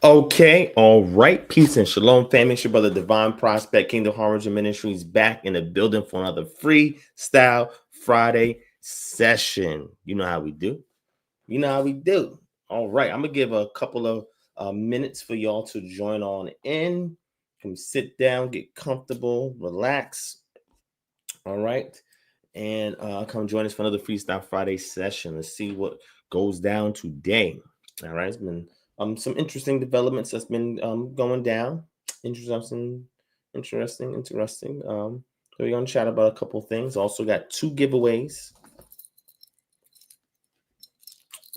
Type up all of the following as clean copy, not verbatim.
Okay, all right. Peace and shalom, family. It's your brother Divine Prospect, Kingdom Harbinger Ministries, back in the building for another Freestyle Friday session. You know how we do. You know how we do. All right, I'm gonna give a couple of minutes for y'all to join on in. Come sit down, get comfortable, relax. All right, and come join us for another Freestyle Friday session. Let's see what goes down today. All right, it's been some interesting developments that's been going down. Interesting. So we're gonna chat about a couple things. Also got two giveaways.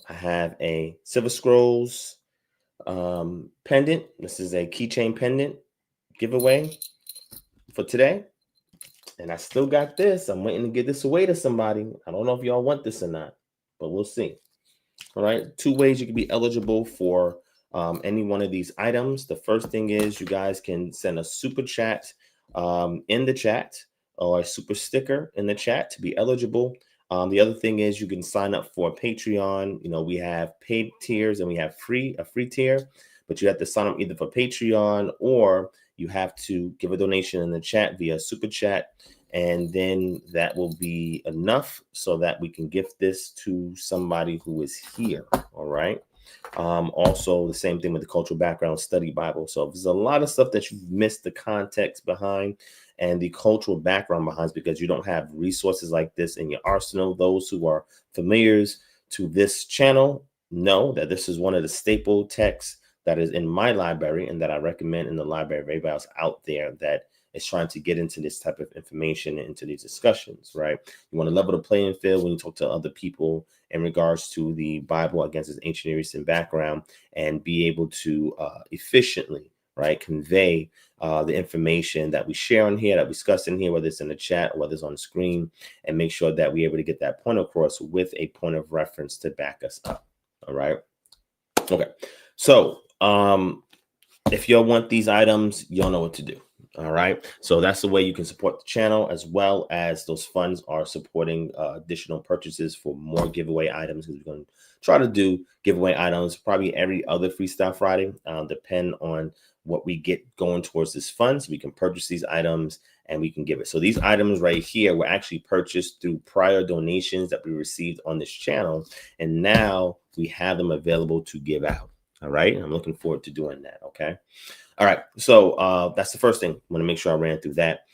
I have a Silver Scrolls pendant. This is a keychain pendant giveaway for today. And I still got this. I'm waiting to give this away to somebody. I don't know if y'all want this or not, but we'll see. All right. Two ways you can be eligible for any one of these items. The first thing is you guys can send a super chat in the chat or a super sticker in the chat to be eligible. The other thing is you can sign up for Patreon. You know, we have paid tiers and we have a free tier, but you have to sign up either for Patreon or you have to give a donation in the chat via super chat. And then that will be enough so that we can gift this to somebody who is here. All right. Also, the same thing with the Cultural Background Study Bible. So there's a lot of stuff that you've missed the context behind and the cultural background behind because you don't have resources like this in your arsenal. Those who are familiars to this channel know that this is one of the staple texts that is in my library and that I recommend in the library of everybody else out there that is trying to get into this type of information, into these discussions, right? You want to level the playing field when you talk to other people in regards to the Bible against its ancient Near Eastern background and be able to efficiently, right, convey the information that we share on here, that we discuss in here, whether it's in the chat or whether it's on the screen, and make sure that we're able to get that point across with a point of reference to back us up. All right. Okay. So if y'all want these items, y'all know what to do. All right. So that's the way you can support the channel, as well as those funds are supporting additional purchases for more giveaway items, because we're going to try to do giveaway items probably every other Freestyle Friday, depend on what we get going towards this fund. So we can purchase these items and we can give it. So these items right here were actually purchased through prior donations that we received on this channel. And now we have them available to give out. All right. I'm looking forward to doing that. Okay. All right. So that's the first thing. I want to make sure I ran through that.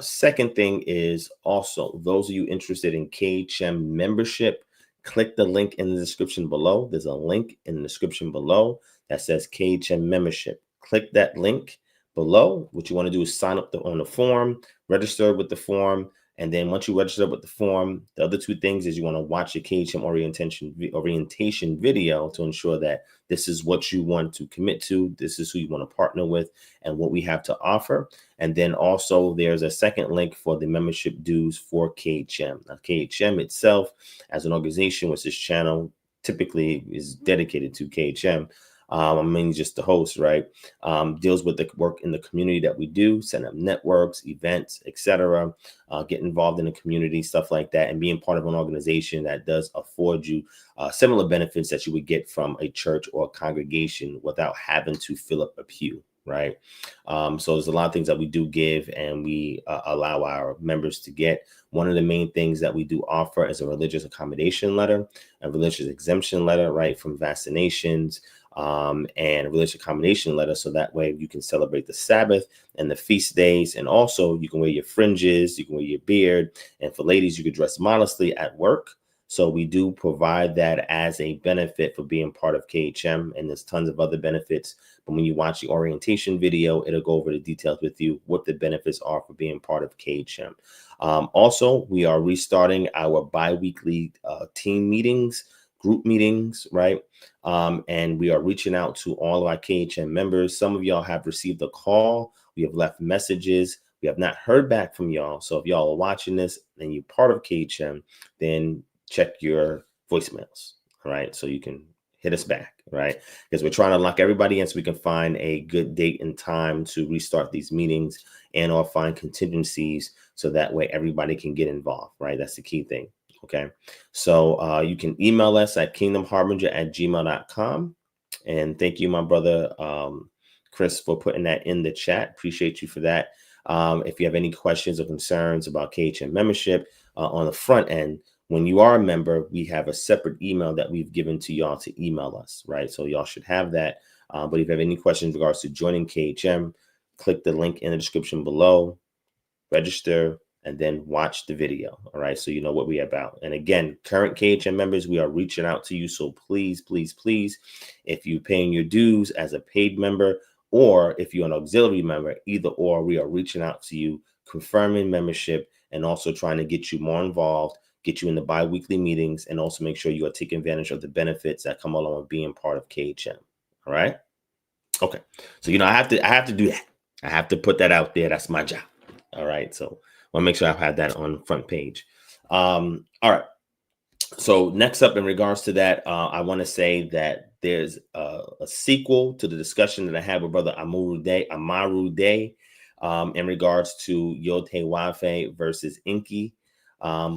Second thing is also those of you interested in KHM membership, click the link in the description below. There's a link in the description below that says KHM membership. Click that link below. What you want to do is sign up on the form, register with the form. And then once you register with the form, the other two things is you want to watch your KHM orientation video to ensure that this is what you want to commit to. This is who you want to partner with and what we have to offer. And then also there's a second link for the membership dues for KHM. Now, KHM itself as an organization, which this channel typically is dedicated to KHM, I mean, just the host, right? Deals with the work in the community that we do, set up networks, events, etc. Get involved in the community, stuff like that, and being part of an organization that does afford you similar benefits that you would get from a church or a congregation without having to fill up a pew, right? So there's a lot of things that we do give and we allow our members to get. One of the main things that we do offer is a religious accommodation letter, a religious exemption letter, right, from vaccinations, and a religious accommodation letter, so that way you can celebrate the Sabbath and the feast days, and also you can wear your fringes, you can wear your beard, and for ladies you can dress modestly at work. So we do provide that as a benefit for being part of KHM, and there's tons of other benefits. But when you watch the orientation video, it'll go over the details with you, what the benefits are for being part of KHM. Also, we are restarting our bi-weekly team meetings, group meetings, right? And we are reaching out to all of our KHM members. Some of y'all have received a call. We have left messages. We have not heard back from y'all. So if y'all are watching this and you're part of KHM, then check your voicemails, all right? So you can hit us back, right? Because we're trying to lock everybody in so we can find a good date and time to restart these meetings and or find contingencies so that way everybody can get involved, right? That's the key thing. Okay, so you can email us at kingdomharbinger@gmail.com. And thank you, my brother, Chris, for putting that in the chat. Appreciate you for that. If you have any questions or concerns about KHM membership on the front end, when you are a member, we have a separate email that we've given to y'all to email us, right? So y'all should have that. But if you have any questions in regards to joining KHM, click the link in the description below, register, and then watch the video. All right. So you know what we're about. And again, current KHM members, we are reaching out to you. So please, please, please, if you're paying your dues as a paid member, or if you're an auxiliary member, either or, we are reaching out to you, confirming membership, and also trying to get you more involved, get you in the bi-weekly meetings, and also make sure you are taking advantage of the benefits that come along with being part of KHM. All right. Okay. So, I have to do that. I have to put that out there. That's my job. All right. So I want to make sure I've had that on the front page. All right. So next up, in regards to that, I want to say that there's a sequel to the discussion that I had with Brother Amaru Day, in regards to Yod-Heh-Wav-Heh versus EmKa.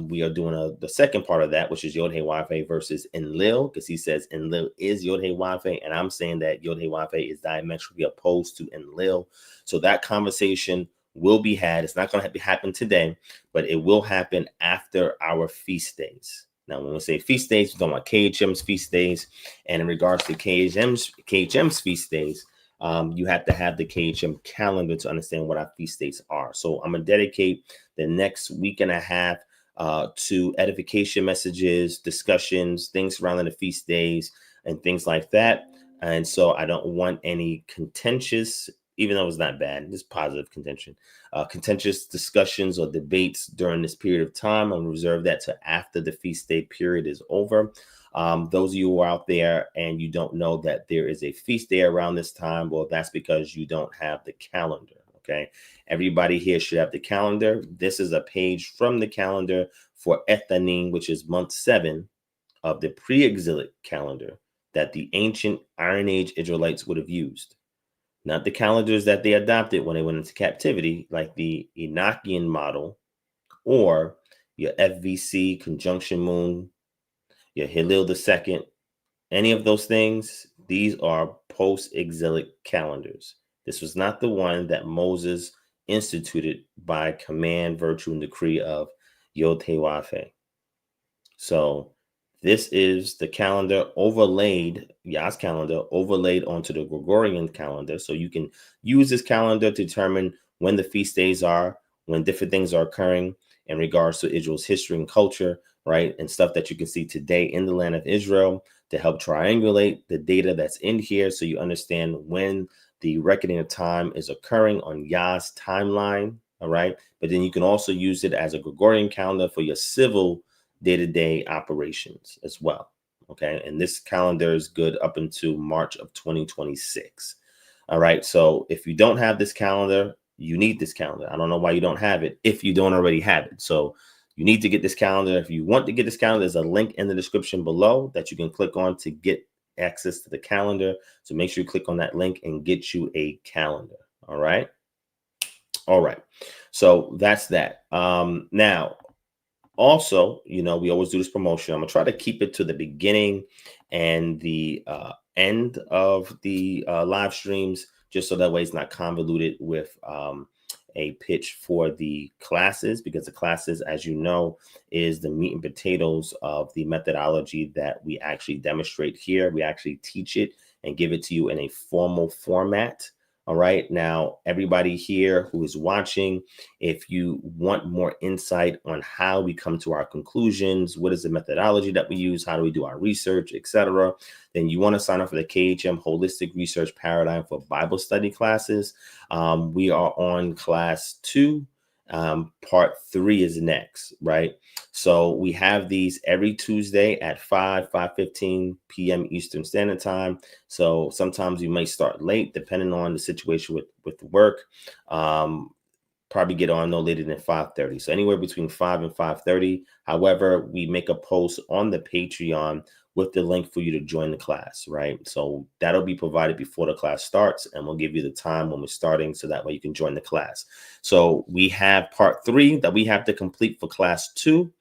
We are doing the second part of that, which is Yod-Heh-Wav-Heh versus Enlil, because he says Enlil is Yod-Heh-Wav-Heh, and I'm saying that Yod-Heh-Wav-Heh is diametrically opposed to Enlil. So that conversation will be had. It's not going to happen today, but it will happen after our feast days. Now, when we say feast days, we're talking about KHM's feast days. And in regards to KHM's feast days, you have to have the KHM calendar to understand what our feast days are. So I'm going to dedicate the next week and a half to edification messages, discussions, things surrounding the feast days, and things like that. And so I don't want any contentious, even though it's not bad, it's positive contention, contentious discussions or debates during this period of time. I'll reserve that to after the feast day period is over. Those of you who are out there and you don't know that there is a feast day around this time, well, that's because you don't have the calendar. Okay. Everybody here should have the calendar. This is a page from the calendar for Ethanim, which is month 7 of the pre-exilic calendar that the ancient Iron Age Israelites would have used. Not the calendars that they adopted when they went into captivity, like the Enochian model, or your FVC, conjunction moon, your Hillel II, any of those things. These are post-exilic calendars. This was not the one that Moses instituted by command, virtue, and decree of Yod-Heh-Wav-Heh. So this is the calendar overlaid, Yah's calendar overlaid onto the Gregorian calendar. So you can use this calendar to determine when the feast days are, when different things are occurring in regards to Israel's history and culture, right? And stuff that you can see today in the land of Israel to help triangulate the data that's in here so you understand when the reckoning of time is occurring on Yah's timeline, all right? But then you can also use it as a Gregorian calendar for your civil day-to-day operations as well. Okay. And this calendar is good up until March of 2026. All right. So if you don't have this calendar, you need this calendar. I don't know why you don't have it if you don't already have it. So you need to get this calendar. If you want to get this calendar, there's a link in the description below that you can click on to get access to the calendar. So make sure you click on that link and get you a calendar. All right. All right. So that's that. Now, also, we always do this promotion. I'm going to try to keep it to the beginning and the end of the live streams, just so that way it's not convoluted with a pitch for the classes, because the classes, as you know, is the meat and potatoes of the methodology that we actually demonstrate here. We actually teach it and give it to you in a formal format. All right. Now, everybody here who is watching, if you want more insight on how we come to our conclusions, what is the methodology that we use, how do we do our research, etc., then you want to sign up for the KHM Holistic Research Paradigm for Bible Study classes. We are on class 2. Part 3 is next, right? So we have these every Tuesday at 5:15 p.m. Eastern Standard Time. So sometimes you may start late, depending on the situation with work. Probably get on no later than 5:30. So anywhere between 5 and 5:30. However, we make a post on the Patreon with the link for you to join the class, right? So that'll be provided before the class starts, and we'll give you the time when we're starting, so that way you can join the class. So we have part 3 that we have to complete for class 2.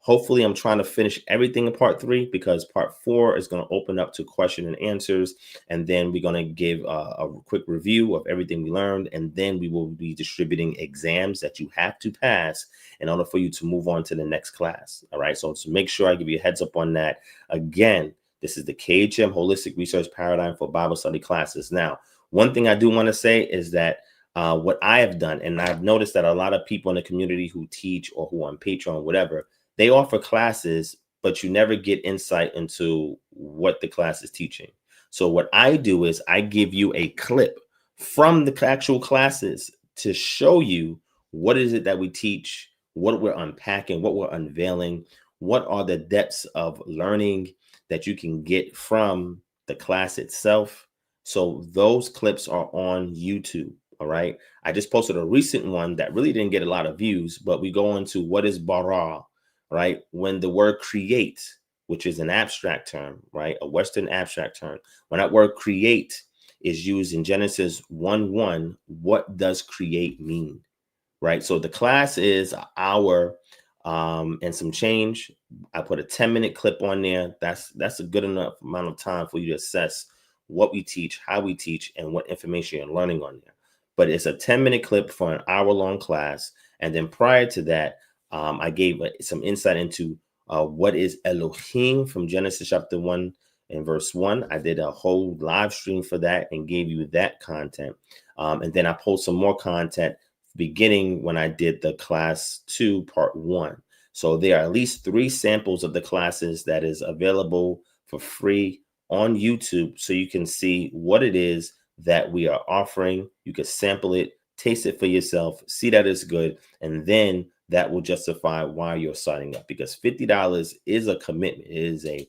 Hopefully, I'm trying to finish everything in part 3 because part 4 is going to open up to question and answers. And then we're going to give a quick review of everything we learned. And then we will be distributing exams that you have to pass in order for you to move on to the next class. All right. So to make sure I give you a heads up on that. Again, this is the KHM Holistic Research Paradigm for Bible Study classes. Now, one thing I do want to say is that what I have done, and I've noticed that a lot of people in the community who teach or who are on Patreon, whatever, they offer classes, but you never get insight into what the class is teaching. So what I do is I give you a clip from the actual classes to show you what is it that we teach, what we're unpacking, what we're unveiling, what are the depths of learning that you can get from the class itself. So those clips are on YouTube. All right. I just posted a recent one that really didn't get a lot of views, but we go into what is bara, right? When the word create, which is an abstract term, right? A Western abstract term. When that word create is used in Genesis 1:1, what does create mean? Right. So the class is an hour and some change. I put a 10-minute clip on there. That's a good enough amount of time for you to assess what we teach, how we teach, and what information you're learning on there. But it's a 10-minute clip for an hour-long class. And then prior to that, I gave some insight into what is Elohim from Genesis chapter 1 and verse 1. I did a whole live stream for that and gave you that content. And then I post some more content beginning when I did the class 2 part 1. So there are at least 3 samples of the classes that is available for free on YouTube, so you can see what it is that we are offering. You can sample it, taste it for yourself, see that it's good, and then that will justify why you're signing up, because $50 is a commitment. It is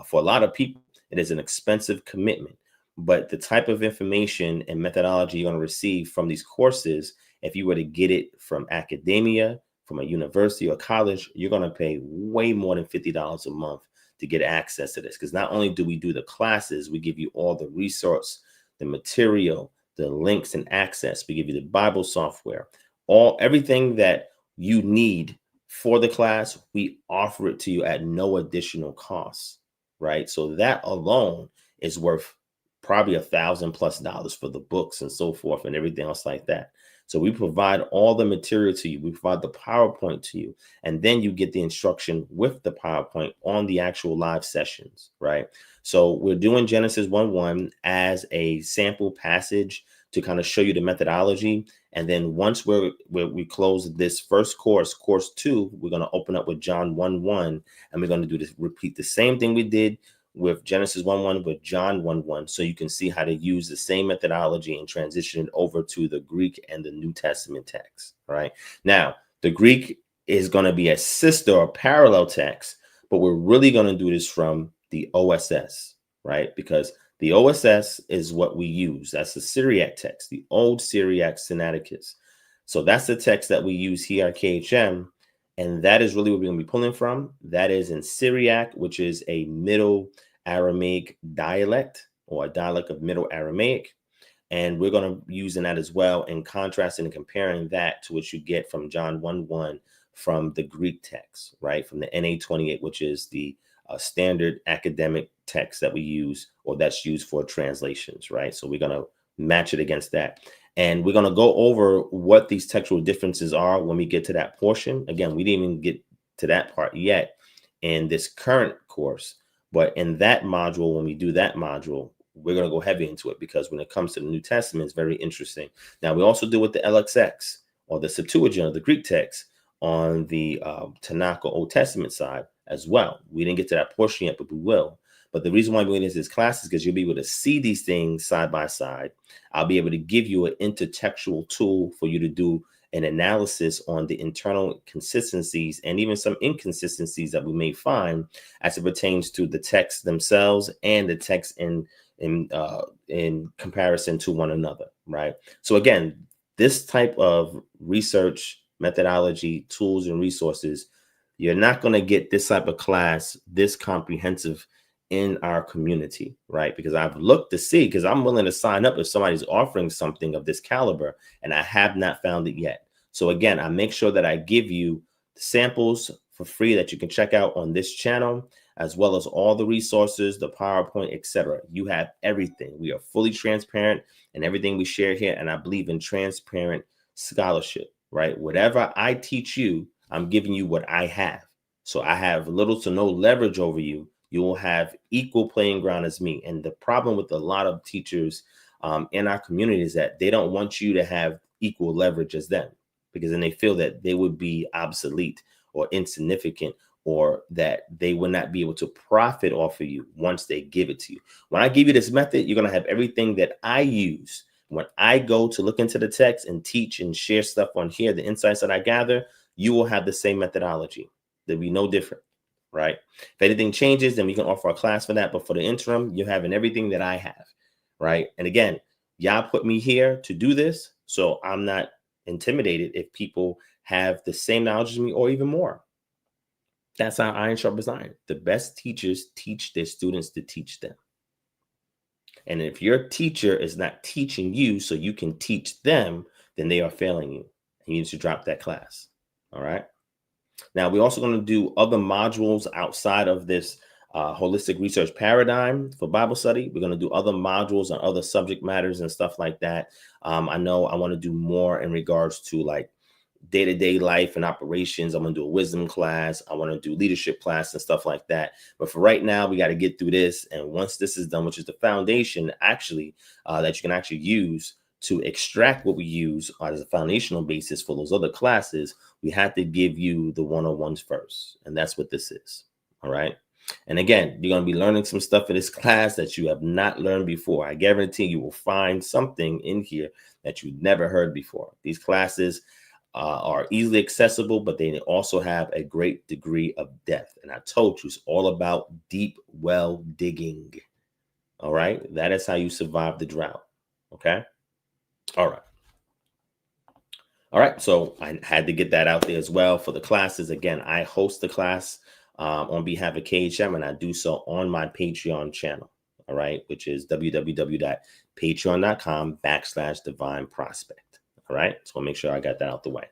for a lot of people, it is an expensive commitment. But the type of information and methodology you're going to receive from these courses, if you were to get it from academia, from a university or college, you're going to pay way more than $50 a month to get access to this. Because not only do we do the classes, we give you all the resource, the material, the links and access. We give you the Bible software, everything that you need for the class. We offer it to you at no additional cost, right? So that alone is worth probably $1,000+ for the books and so forth and everything else like that. So we provide all the material to you. We provide the PowerPoint to you, and then you get the instruction with the PowerPoint on the actual live sessions, right? So we're doing Genesis 1:1 as a sample passage to kind of show you the methodology. And then once we close this first course 2, we're going to open up with John 1:1, and we're going to repeat the same thing we did with Genesis 1:1 with John 1:1, so you can see how to use the same methodology and transition it over to the Greek and the New Testament text. Right now, the Greek is going to be a sister or parallel text, but we're really going to do this from the OSS, right? Because the OSS is what we use. That's the Syriac text, the old Syriac Sinaiticus. So that's the text that we use here at KHM. And that is really what we're going to be pulling from. That is in Syriac, which is a Middle Aramaic dialect, or a dialect of Middle Aramaic. And we're going to be using that as well, and contrasting and comparing that to what you get from John 1:1 from the Greek text, right? From the NA28, which is the standard academic text that we use, or that's used for translations, right? So we're going to match it against that. And we're going to go over what these textual differences are when we get to that portion. Again, we didn't even get to that part yet in this current course. But in that module, when we do that module, we're going to go heavy into it, because when it comes to the New Testament, it's very interesting. Now, we also do with the LXX, or the Septuagint, or the Greek text, on the Tanakh or Old Testament side as well. We didn't get to that portion yet, but we will. But the reason why we're doing this class is because you'll be able to see these things side by side. I'll be able to give you an intertextual tool for you to do an analysis on the internal consistencies and even some inconsistencies that we may find as it pertains to the texts themselves and the text in comparison to one another, right? So again, this type of research methodology, tools, and resources, you're not going to get this type of class this comprehensive in our community, right? Because I've looked to see, because I'm willing to sign up if somebody's offering something of this caliber, and I have not found it yet. So again, I make sure that I give you samples for free that you can check out on this channel, as well as all the resources, the PowerPoint, etc. You have everything. We are fully transparent in everything we share here, and I believe in transparent scholarship, right? Whatever I teach you, I'm giving you what I have. So I have little to no leverage over you. You will have equal playing ground as me. And the problem with a lot of teachers in our community is that they don't want you to have equal leverage as them, because then they feel that they would be obsolete or insignificant, or that they will not be able to profit off of you once they give it to you. When I give you this method, you're going to have everything that I use. When I go to look into the text and teach and share stuff on here, the insights that I gather, you will have the same methodology. There'll be no different, right? If anything changes, then we can offer a class for that. But for the interim, you're having everything that I have, right? And again, y'all put me here to do this, so I'm not intimidated if people have the same knowledge as me or even more. That's how iron sharpens iron. The best teachers teach their students to teach them. And if your teacher is not teaching you so you can teach them, then they are failing you. You need to drop that class. All right. Now, we're also going to do other modules outside of this holistic research paradigm for Bible study. We're going to do other modules on other subject matters and stuff like that. I know I want to do more in regards to like day-to-day life and operations. I'm going to do a wisdom class. I want to do leadership class and stuff like that. But for right now, we got to get through this. And once this is done, which is the foundation actually that you can actually use to extract what we use as a foundational basis for those other classes, we have to give you the one-on-ones first. And that's what this is. All right. And again, you're going to be learning some stuff in this class that you have not learned before. I guarantee you will find something in here that you've never heard before. These classes are easily accessible, but they also have a great degree of depth. And I told you, it's all about deep well digging. All right. That is how you survive the drought. Okay. All right. All right. So I had to get that out there as well for the classes. Again, I host the class on behalf of KHM, and I do so on my Patreon channel. All right. Which is www.patreon.com/divine prospect. All right. So I'll make sure I got that out the way.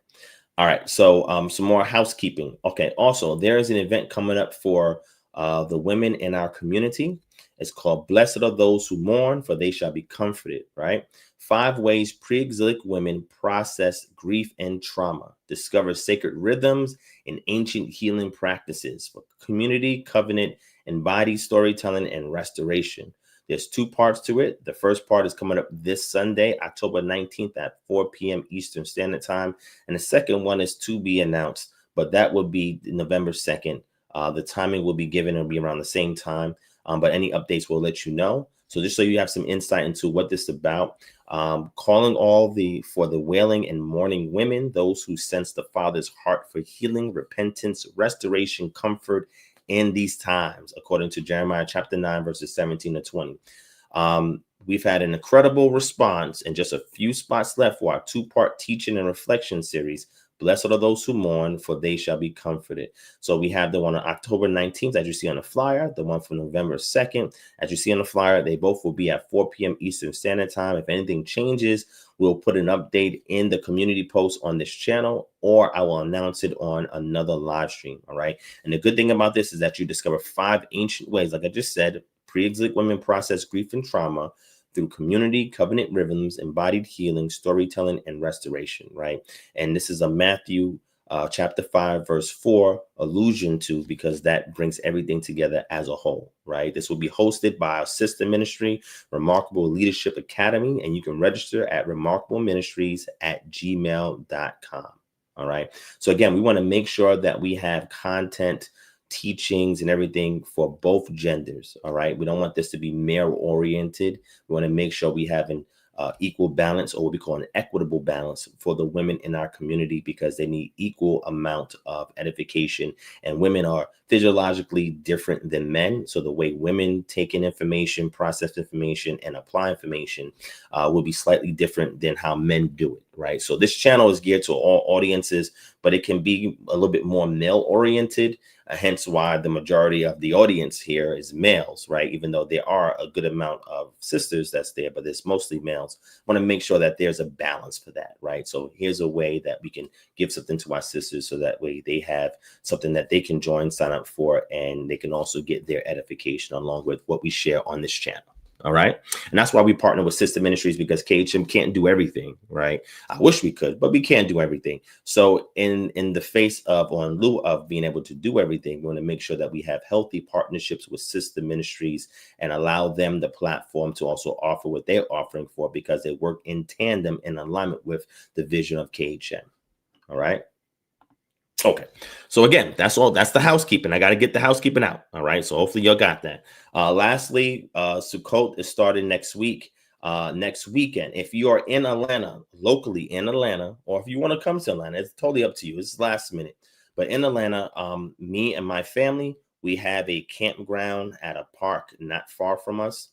All right. So some more housekeeping. Okay. Also, there is an event coming up for the women in our community. It's called Blessed Are Those Who Mourn, for they shall be comforted. Right. 5 ways pre-exilic women process grief and trauma. Discover sacred rhythms and ancient healing practices for community, covenant, embodied storytelling, and restoration. There's 2 parts to it. The first part is coming up this Sunday, October 19th at 4 p.m. Eastern Standard Time. And the second one is to be announced, but that will be November 2nd. The timing will be given. It'll be around the same time, but any updates will let you know. So just so you have some insight into what this is about, calling all for the wailing and mourning women, those who sense the Father's heart for healing, repentance, restoration, comfort, in these times, according to Jeremiah chapter 9, verses 17 to 20. We've had an incredible response and just a few spots left for our 2-part teaching and reflection series. Blessed are those who mourn, for they shall be comforted. So we have the one on October 19th, as you see on the flyer, the one from November 2nd, as you see on the flyer. They both will be at 4 p.m. Eastern Standard Time. If anything changes, we'll put an update in the community post on this channel, or I will announce it on another live stream. All right. And the good thing about this is that you discover 5 ancient ways, like I just said, pre-exilic women process grief and trauma through community, covenant rhythms, embodied healing, storytelling, and restoration, right? And this is a Matthew chapter 5, verse 4 allusion to, because that brings everything together as a whole, right? This will be hosted by our sister ministry, Remarkable Leadership Academy, and you can register at remarkableministries@gmail.com. All right. So again, we want to make sure that we have content, teachings, and everything for both genders. All right. We don't want this to be male oriented. We want to make sure we have an equal balance, or what we call an equitable balance, for the women in our community, because they need equal amount of edification, and women are physiologically different than men. So the way women take in information, process information, and apply information will be slightly different than how men do it, right? So this channel is geared to all audiences, but it can be a little bit more male oriented. hence why the majority of the audience here is males, right? Even though there are a good amount of sisters that's there, but it's mostly males. Want to make sure that there's a balance for that, right? So here's a way that we can give something to our sisters so that way they have something that they can join, sign up for, and they can also get their edification along with what we share on this channel. All right. And that's why we partner with Sister Ministries, because KHM can't do everything, right? I wish we could, but we can't do everything. So in the face of, or in lieu of being able to do everything, we want to make sure that we have healthy partnerships with Sister Ministries and allow them the platform to also offer what they're offering for, because they work in tandem in alignment with the vision of KHM. All right. Okay, so again, that's all. That's the housekeeping. I got to get the housekeeping out. All right, so hopefully y'all got that. Lastly, Sukkot is starting next week, next weekend. If you are in Atlanta, locally in Atlanta, or if you want to come to Atlanta, it's totally up to you. It's last minute. But in Atlanta, me and my family, we have a campground at a park not far from us.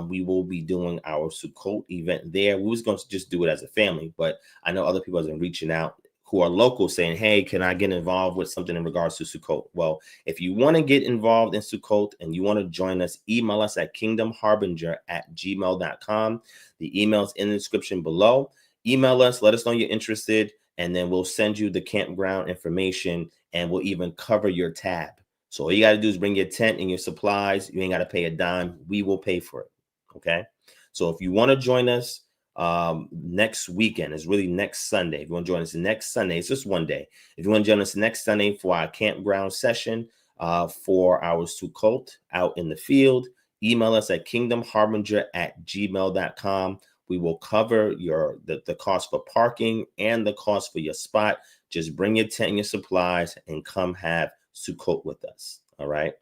We will be doing our Sukkot event there. We was going to just do it as a family, but I know other people have been reaching out who are local saying, hey, can I get involved with something in regards to Sukkot? Well, if you want to get involved in Sukkot and you want to join us, email us at kingdomharbinger@gmail.com. The email's in the description below. Email us, let us know you're interested, and then we'll send you the campground information, and we'll even cover your tab. So all you got to do is bring your tent and your supplies. You ain't got to pay a dime. We will pay for it. Okay. So if you want to join us, next weekend is really next Sunday. If you want to join us next Sunday, it's just one day. If you want to join us next Sunday for our campground session, for our Sukkot out in the field, email us at kingdomharbinger@gmail.com. We will cover the cost for parking and the cost for your spot. Just bring your tent and your supplies and come have Sukkot with us. All right.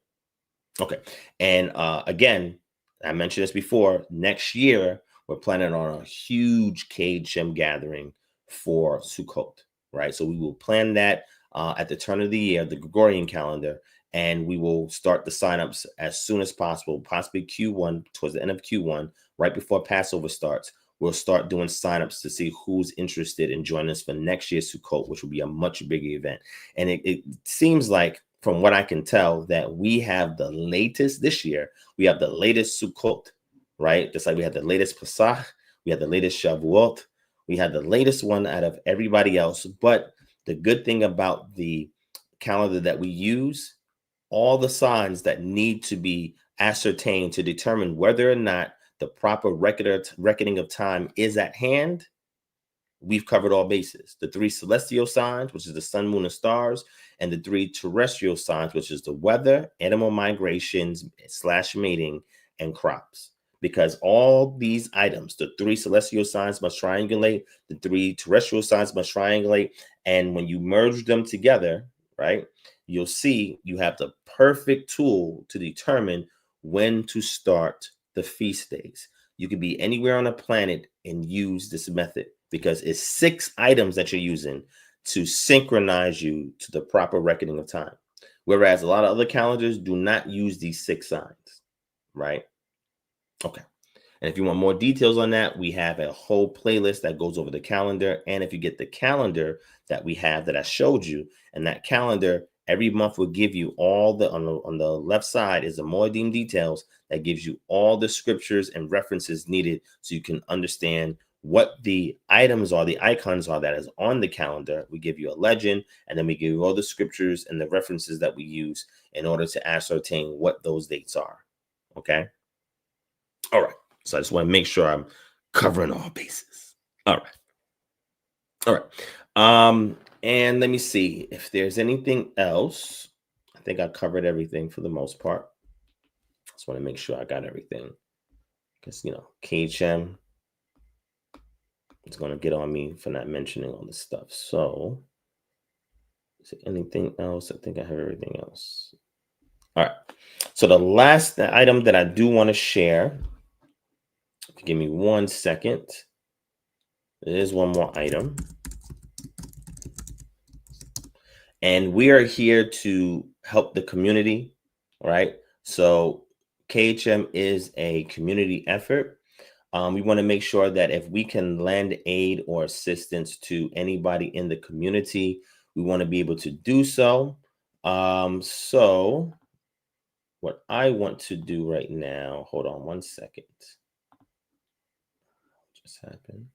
Okay. And again, I mentioned this before, next year, we're planning on a huge KHM gathering for Sukkot, right? So we will plan that at the turn of the year, the Gregorian calendar, and we will start the signups as soon as possible, possibly Q1, towards the end of Q1, right before Passover starts. We'll start doing signups to see who's interested in joining us for next year's Sukkot, which will be a much bigger event. And it seems like, from what I can tell, that we have the latest this year. We have the latest Sukkot, right? Just like we had the latest Pesach, we had the latest Shavuot, we had the latest one out of everybody else. But the good thing about the calendar that we use, all the signs that need to be ascertained to determine whether or not the proper reckoning of time is at hand, we've covered all bases. The 3 celestial signs, which is the sun, moon, and stars, and the 3 terrestrial signs, which is the weather, animal migrations / mating, and crops. Because all these items, the 3 celestial signs must triangulate, the 3 terrestrial signs must triangulate, and when you merge them together, right, you'll see you have the perfect tool to determine when to start the feast days. You could be anywhere on the planet and use this method, because it's 6 items that you're using to synchronize you to the proper reckoning of time. Whereas a lot of other calendars do not use these 6 signs, right? Okay. And if you want more details on that, we have a whole playlist that goes over the calendar. And if you get the calendar that we have that I showed you, and that calendar every month will give you all the, on the left side is the Moedim details that gives you all the scriptures and references needed so you can understand what the items are, the icons are that is on the calendar. We give you a legend, and then we give you all the scriptures and the references that we use in order to ascertain what those dates are. Okay. All right. So I just want to make sure I'm covering all bases. All right. All right. And let me see if there's anything else. I think I covered everything for the most part. Just want to make sure I got everything, because, you know, KHM is going to get on me for not mentioning all this stuff. So is there anything else? I think I have everything else. All right. So the last item that I do want to share, give me 1 second. There is one more item. And we are here to help the community, right? So KHM is a community effort. We want to make sure that if we can lend aid or assistance to anybody in the community, we want to be able to do so. So what I want to do right now, hold on one second. What just happened?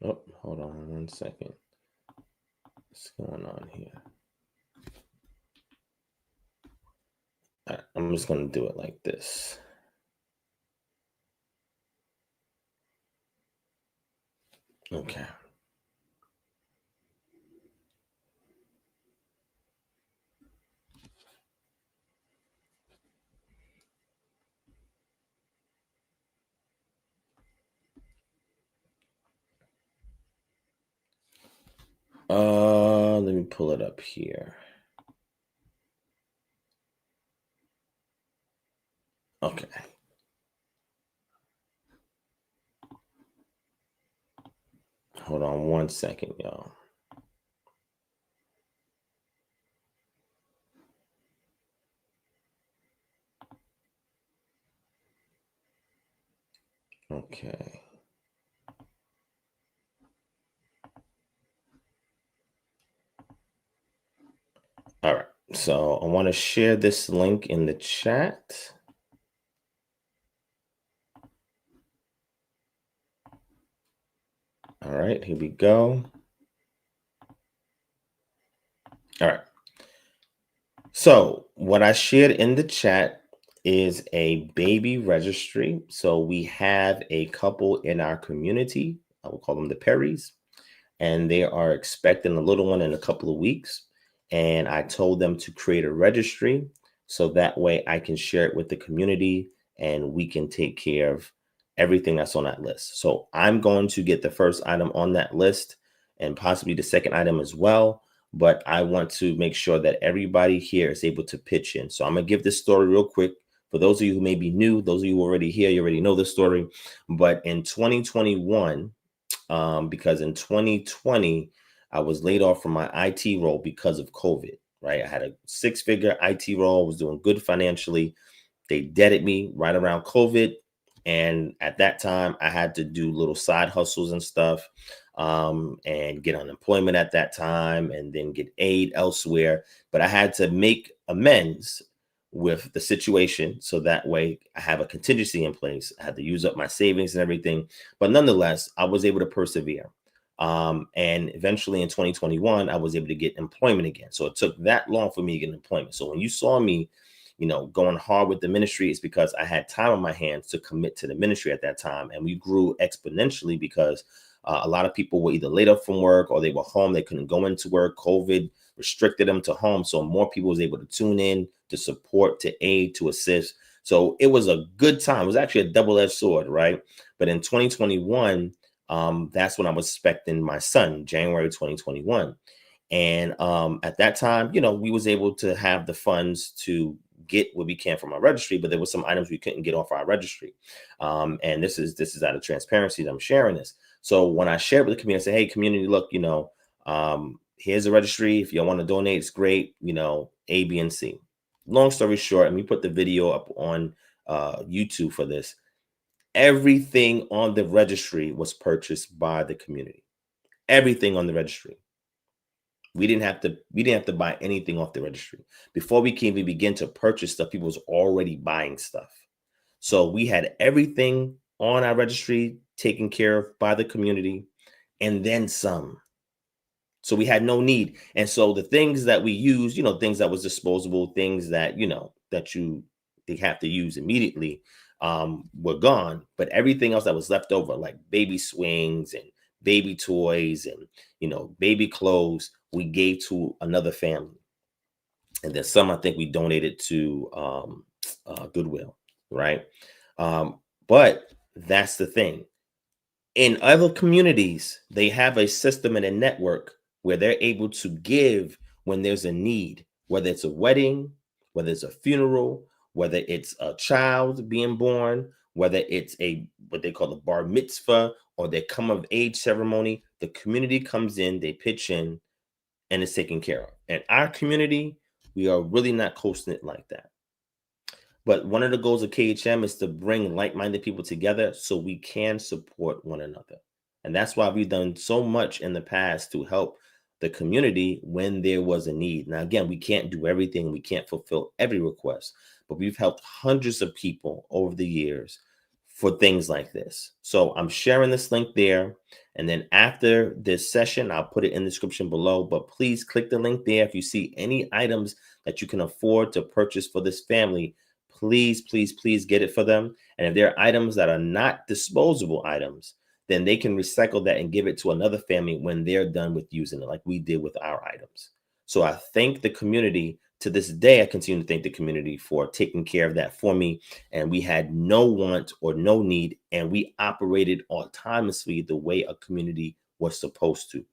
Oh, hold on one second. What's going on here? All right, I'm just going to do it like this. Okay. Let me pull it up here. Okay. Hold on one second, y'all. Okay. All right. So I want to share this link in the chat. All right, here we go. All right. So what I shared in the chat is a baby registry. So we have a couple in our community. I will call them the Perrys, and they are expecting a little one in a couple of weeks. And I told them to create a registry so that way I can share it with the community and we can take care of everything that's on that list. So I'm going to get the first item on that list and possibly the second item as well. But I want to make sure that everybody here is able to pitch in. So I'm going to give this story real quick. For those of you who may be new, those of you who already here, you already know the story. But in 2021, because in 2020, I was laid off from my IT role because of COVID, right? I had a 6-figure IT role, was doing good financially. They deaded me right around COVID. And at that time, I had to do little side hustles and stuff and get unemployment at that time and then get aid elsewhere. But I had to make amends with the situation. So that way I have a contingency in place. I had to use up my savings and everything. But nonetheless, I was able to persevere. And eventually in 2021, I was able to get employment again. So it took that long for me to get employment. So when you saw me, going hard with the ministry, is because I had time on my hands to commit to the ministry at that time. And we grew exponentially because a lot of people were either laid up from work or they were home. They couldn't go into work. COVID restricted them to home. So more people was able to tune in, to support, to aid, to assist. So it was a good time. It was actually a double-edged sword, right? But in 2021, that's when I was expecting my son, January 2021. And at that time, we was able to have the funds to get what we can from our registry, but there were some items we couldn't get off our registry. And this is out of transparency that I'm sharing this. So when I shared with the community, I said, hey, community, look, here's a registry. If you want to donate, it's great, A, B, and C. Long story short, and we put the video up on YouTube for this. Everything on the registry was purchased by the community. Everything on the registry. We didn't have to buy anything off the registry. Before we can even begin to purchase stuff, people was already buying stuff. So we had everything on our registry taken care of by the community and then some. So we had no need. And so the things that we used, things that was disposable, things that, they have to use immediately, were gone. But everything else that was left over, like baby swings and baby toys and, baby clothes, we gave to another family. And then some, I think we donated to Goodwill, right? But that's the thing. In other communities, they have a system and a network where they're able to give when there's a need, whether it's a wedding, whether it's a funeral, whether it's a child being born, whether it's what they call the bar mitzvah or their come of age ceremony. The community comes in, they pitch in, and it's taken care of. And our community, we are really not coasting it like that. But one of the goals of KHM is to bring like-minded people together so we can support one another. And that's why we've done so much in the past to help the community when there was a need. Now, again, we can't do everything. We can't fulfill every request, but we've helped hundreds of people over the years for things like this. So I'm sharing this link there. And then after this session, I'll put it in the description below, but please click the link there. If you see any items that you can afford to purchase for this family, please, please, please get it for them. And if there are items that are not disposable items, then they can recycle that and give it to another family when they're done with using it, like we did with our items. So I thank the community. To this day, I continue to thank the community for taking care of that for me. And we had no want or no need, and we operated autonomously the way a community was supposed to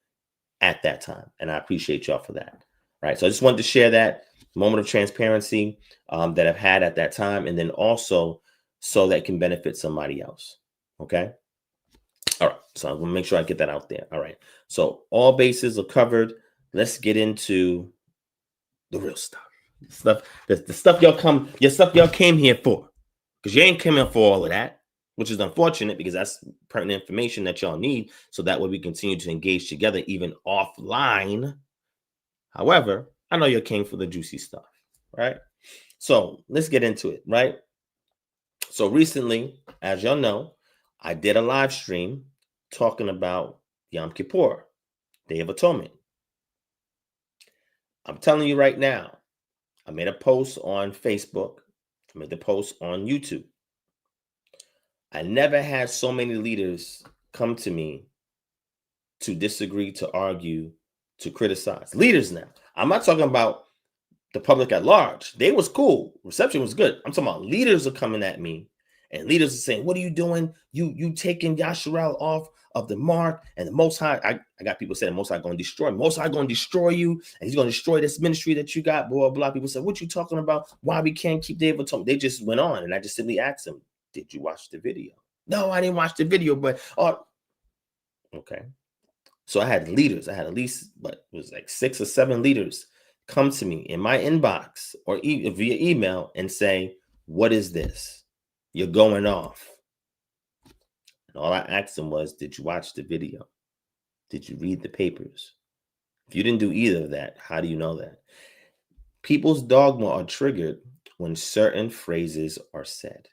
at that time. And I appreciate y'all for that. Right. So I just wanted to share that moment of transparency that I've had at that time, and then also so that can benefit somebody else. Okay. All right. So I'm going to make sure I get that out there. All right. So all bases are covered. Let's get into the real stuff. The stuff y'all came here for. Because you ain't coming for all of that, which is unfortunate because that's pertinent information that y'all need. So that way we continue to engage together, even offline. However, I know you came for the juicy stuff, right? So let's get into it, right? So recently, as y'all know, I did a live stream talking about Yom Kippur, Day of Atonement. I'm telling you right now, I made a post on Facebook. I made the post on YouTube. I never had so many leaders come to me to disagree, to argue, to criticize. Leaders now. I'm not talking about the public at large. They was cool. Reception was good. I'm talking about leaders are coming at me, and leaders are saying, what are you doing? You taking Yasharel off of the mark, and the Most High, I got people saying the Most High going to destroy me. Most High going to destroy you, and he's going to destroy this ministry that you got, blah, blah. People said, what you talking about? Why we can't keep Day of Atonement? They just went on, and I just simply asked them, did you watch the video? No, I didn't watch the video, but, okay. So I had leaders. I had at least, it was like 6 or 7 leaders come to me in my inbox or via email and say, what is this? You're going off. And all I asked them was, did you watch the video? Did you read the papers? If you didn't do either of that, how do you know that? People's dogma are triggered when certain phrases are said.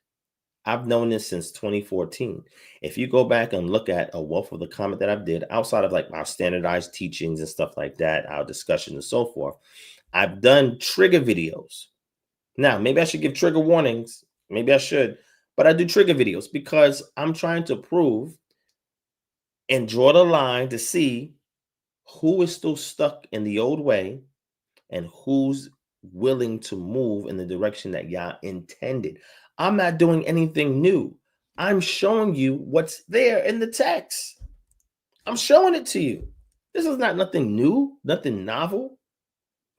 I've known this since 2014. If you go back and look at a wealth of the comment that I did, outside of like our standardized teachings and stuff like that, our discussion and so forth, I've done trigger videos. Now, maybe I should give trigger warnings. Maybe I should. But I do trigger videos because I'm trying to prove and draw the line to see who is still stuck in the old way and who's willing to move in the direction that Yah intended. I'm not doing anything new. I'm showing you what's there in the text. I'm showing it to you. This is not nothing new, nothing novel.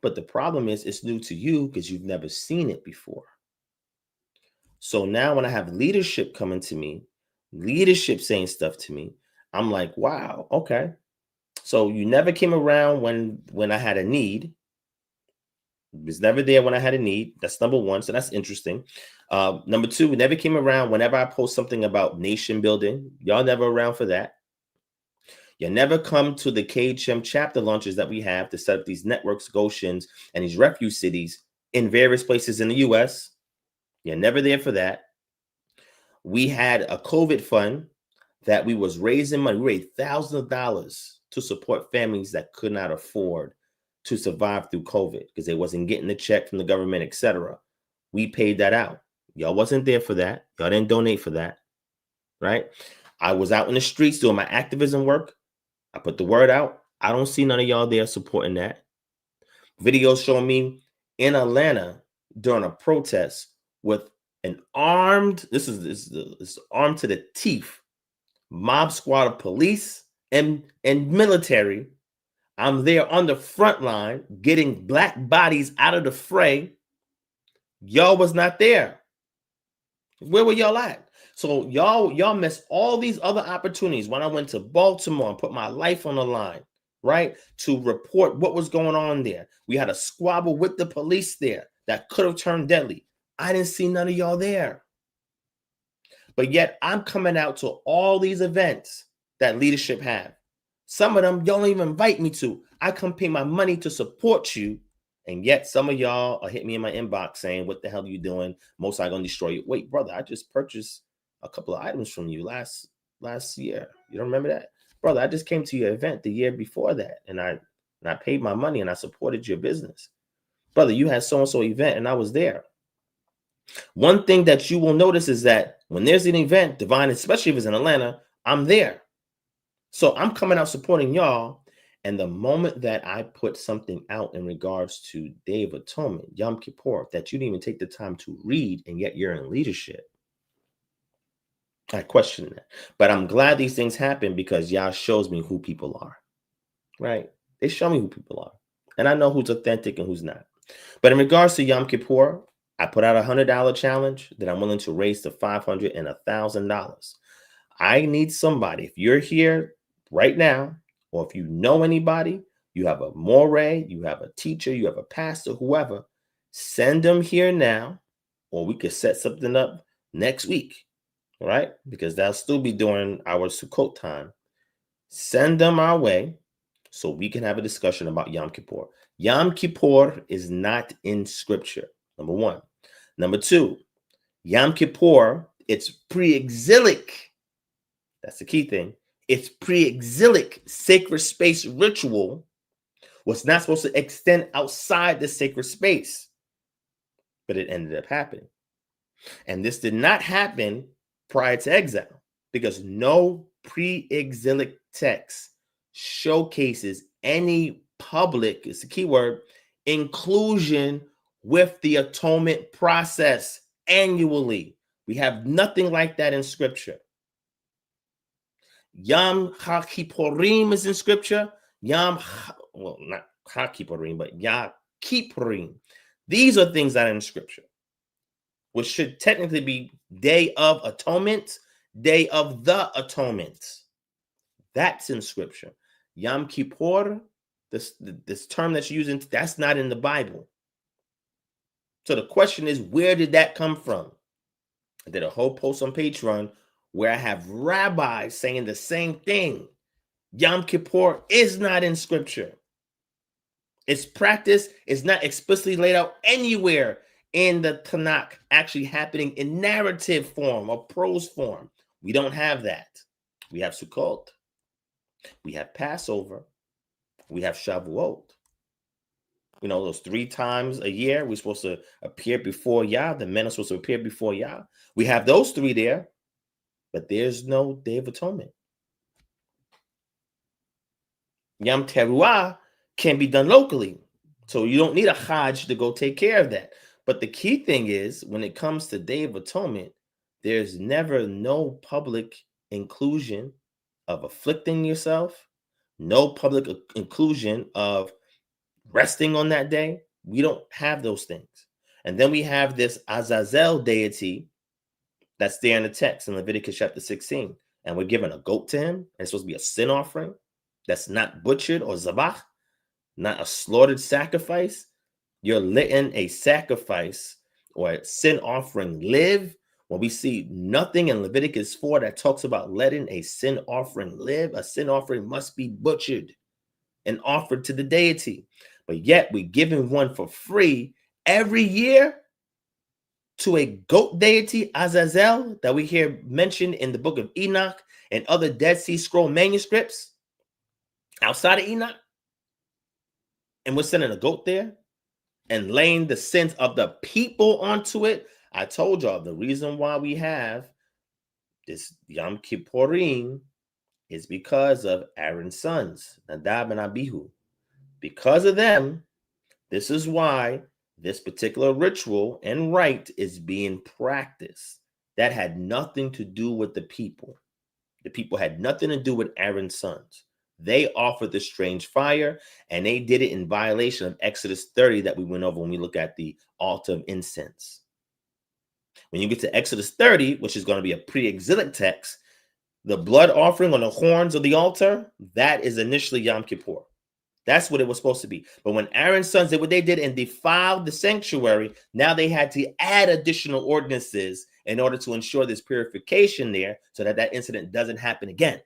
But the problem is it's new to you because you've never seen it before. So now when I have leadership coming to me, leadership saying stuff to me, I'm like, wow, okay. So you never came around when I had a need. It was never there when I had a need. That's number one. So that's interesting. Number two, we never came around whenever I post something about nation building. Y'all never around for that. You never come to the KHM chapter launches that we have to set up these networks, Goshens, and these refuge cities in various places in the U.S. You're never there for that. We had a COVID fund that we was raising money. We raised thousands of dollars to support families that could not afford to survive through COVID because they wasn't getting the check from the government, etc. We paid that out. Y'all wasn't there for that. Y'all didn't donate for that, right? I was out in the streets doing my activism work. I put the word out. I don't see none of y'all there supporting that. Videos showing me in Atlanta during a protest with an armed, this is armed to the teeth, mob squad of police and military. I'm there on the front line getting black bodies out of the fray. Y'all was not there. Where were y'all at? So y'all missed all these other opportunities when I went to Baltimore and put my life on the line, right? To report what was going on there. We had a squabble with the police there that could have turned deadly. I didn't see none of y'all there. But yet I'm coming out to all these events that leadership have. Some of them y'all don't even invite me to. I come pay my money to support you. And yet some of y'all are hitting me in my inbox saying, what the hell are you doing? Most likely going to destroy you. Wait, brother, I just purchased a couple of items from you last year. You don't remember that? Brother, I just came to your event the year before that. And I paid my money and I supported your business. Brother, you had so-and-so event and I was there. One thing that you will notice is that when there's an event, Divine, especially if it's in Atlanta, I'm there. So I'm coming out supporting y'all. And the moment that I put something out in regards to Day of Atonement, Yom Kippur, that you didn't even take the time to read, and yet you're in leadership, I question that. But I'm glad these things happen because Yah shows me who people are, right? They show me who people are. And I know who's authentic and who's not. But in regards to Yom Kippur, I put out $100 challenge that I'm willing to raise to $500 and $1,000. I need somebody. If you're here right now, or if you know anybody, you have a moray, you have a teacher, you have a pastor, whoever, send them here now, or we could set something up next week, all right? Because that'll still be during our Sukkot time. Send them our way so we can have a discussion about Yom Kippur. Yom Kippur is not in scripture, number one. Number two, Yom Kippur, it's pre-exilic. That's the key thing. It's pre-exilic sacred space ritual was not supposed to extend outside the sacred space, but it ended up happening. And this did not happen prior to exile because no pre-exilic text showcases any public, it's the key word, inclusion with the atonement process annually. We have nothing like that in scripture. Yom HaKippurim is in scripture. Not HaKippurim, but Kippurim. These are things that are in scripture, which should technically be Day of Atonement, Day of the Atonement. That's in scripture. Yom Kippur, this term that's using, that's not in the Bible. So the question is, where did that come from? I did a whole post on Patreon where I have rabbis saying the same thing. Yom Kippur is not in scripture. Its practice is not explicitly laid out anywhere in the Tanakh, actually happening in narrative form or prose form. We don't have that. We have Sukkot. We have Passover. We have Shavuot. You know, those 3 times a year we're supposed to appear before Yah. The men are supposed to appear before Yah. We have those 3 there, but there's no Day of Atonement. Yom Teruah can be done locally. So you don't need a Hajj to go take care of that. But the key thing is, when it comes to Day of Atonement, there's never no public inclusion of afflicting yourself, no public inclusion of resting on that day. We don't have those things. And then we have this Azazel deity that's there in the text in Leviticus chapter 16. And we're giving a goat to him. And it's supposed to be a sin offering that's not butchered or zabach, not a slaughtered sacrifice. You're letting a sacrifice or a sin offering live. When we see nothing in Leviticus 4 that talks about letting a sin offering live, a sin offering must be butchered and offered to the deity. But yet we're giving one for free every year to a goat deity, Azazel, that we hear mentioned in the book of Enoch and other Dead Sea Scroll manuscripts outside of Enoch. And we're sending a goat there and laying the sins of the people onto it. I told y'all the reason why we have this Yom Kippurim is because of Aaron's sons, Nadab and Abihu. Because of them, this is why this particular ritual and rite is being practiced. That had nothing to do with the people. The people had nothing to do with Aaron's sons. They offered the strange fire, and they did it in violation of Exodus 30 that we went over when we look at the altar of incense. When you get to Exodus 30, which is going to be a pre-exilic text, the blood offering on the horns of the altar, that is initially Yom Kippur. That's what it was supposed to be. But when Aaron's sons did what they did and defiled the sanctuary, now they had to add additional ordinances in order to ensure this purification there so that that incident doesn't happen again.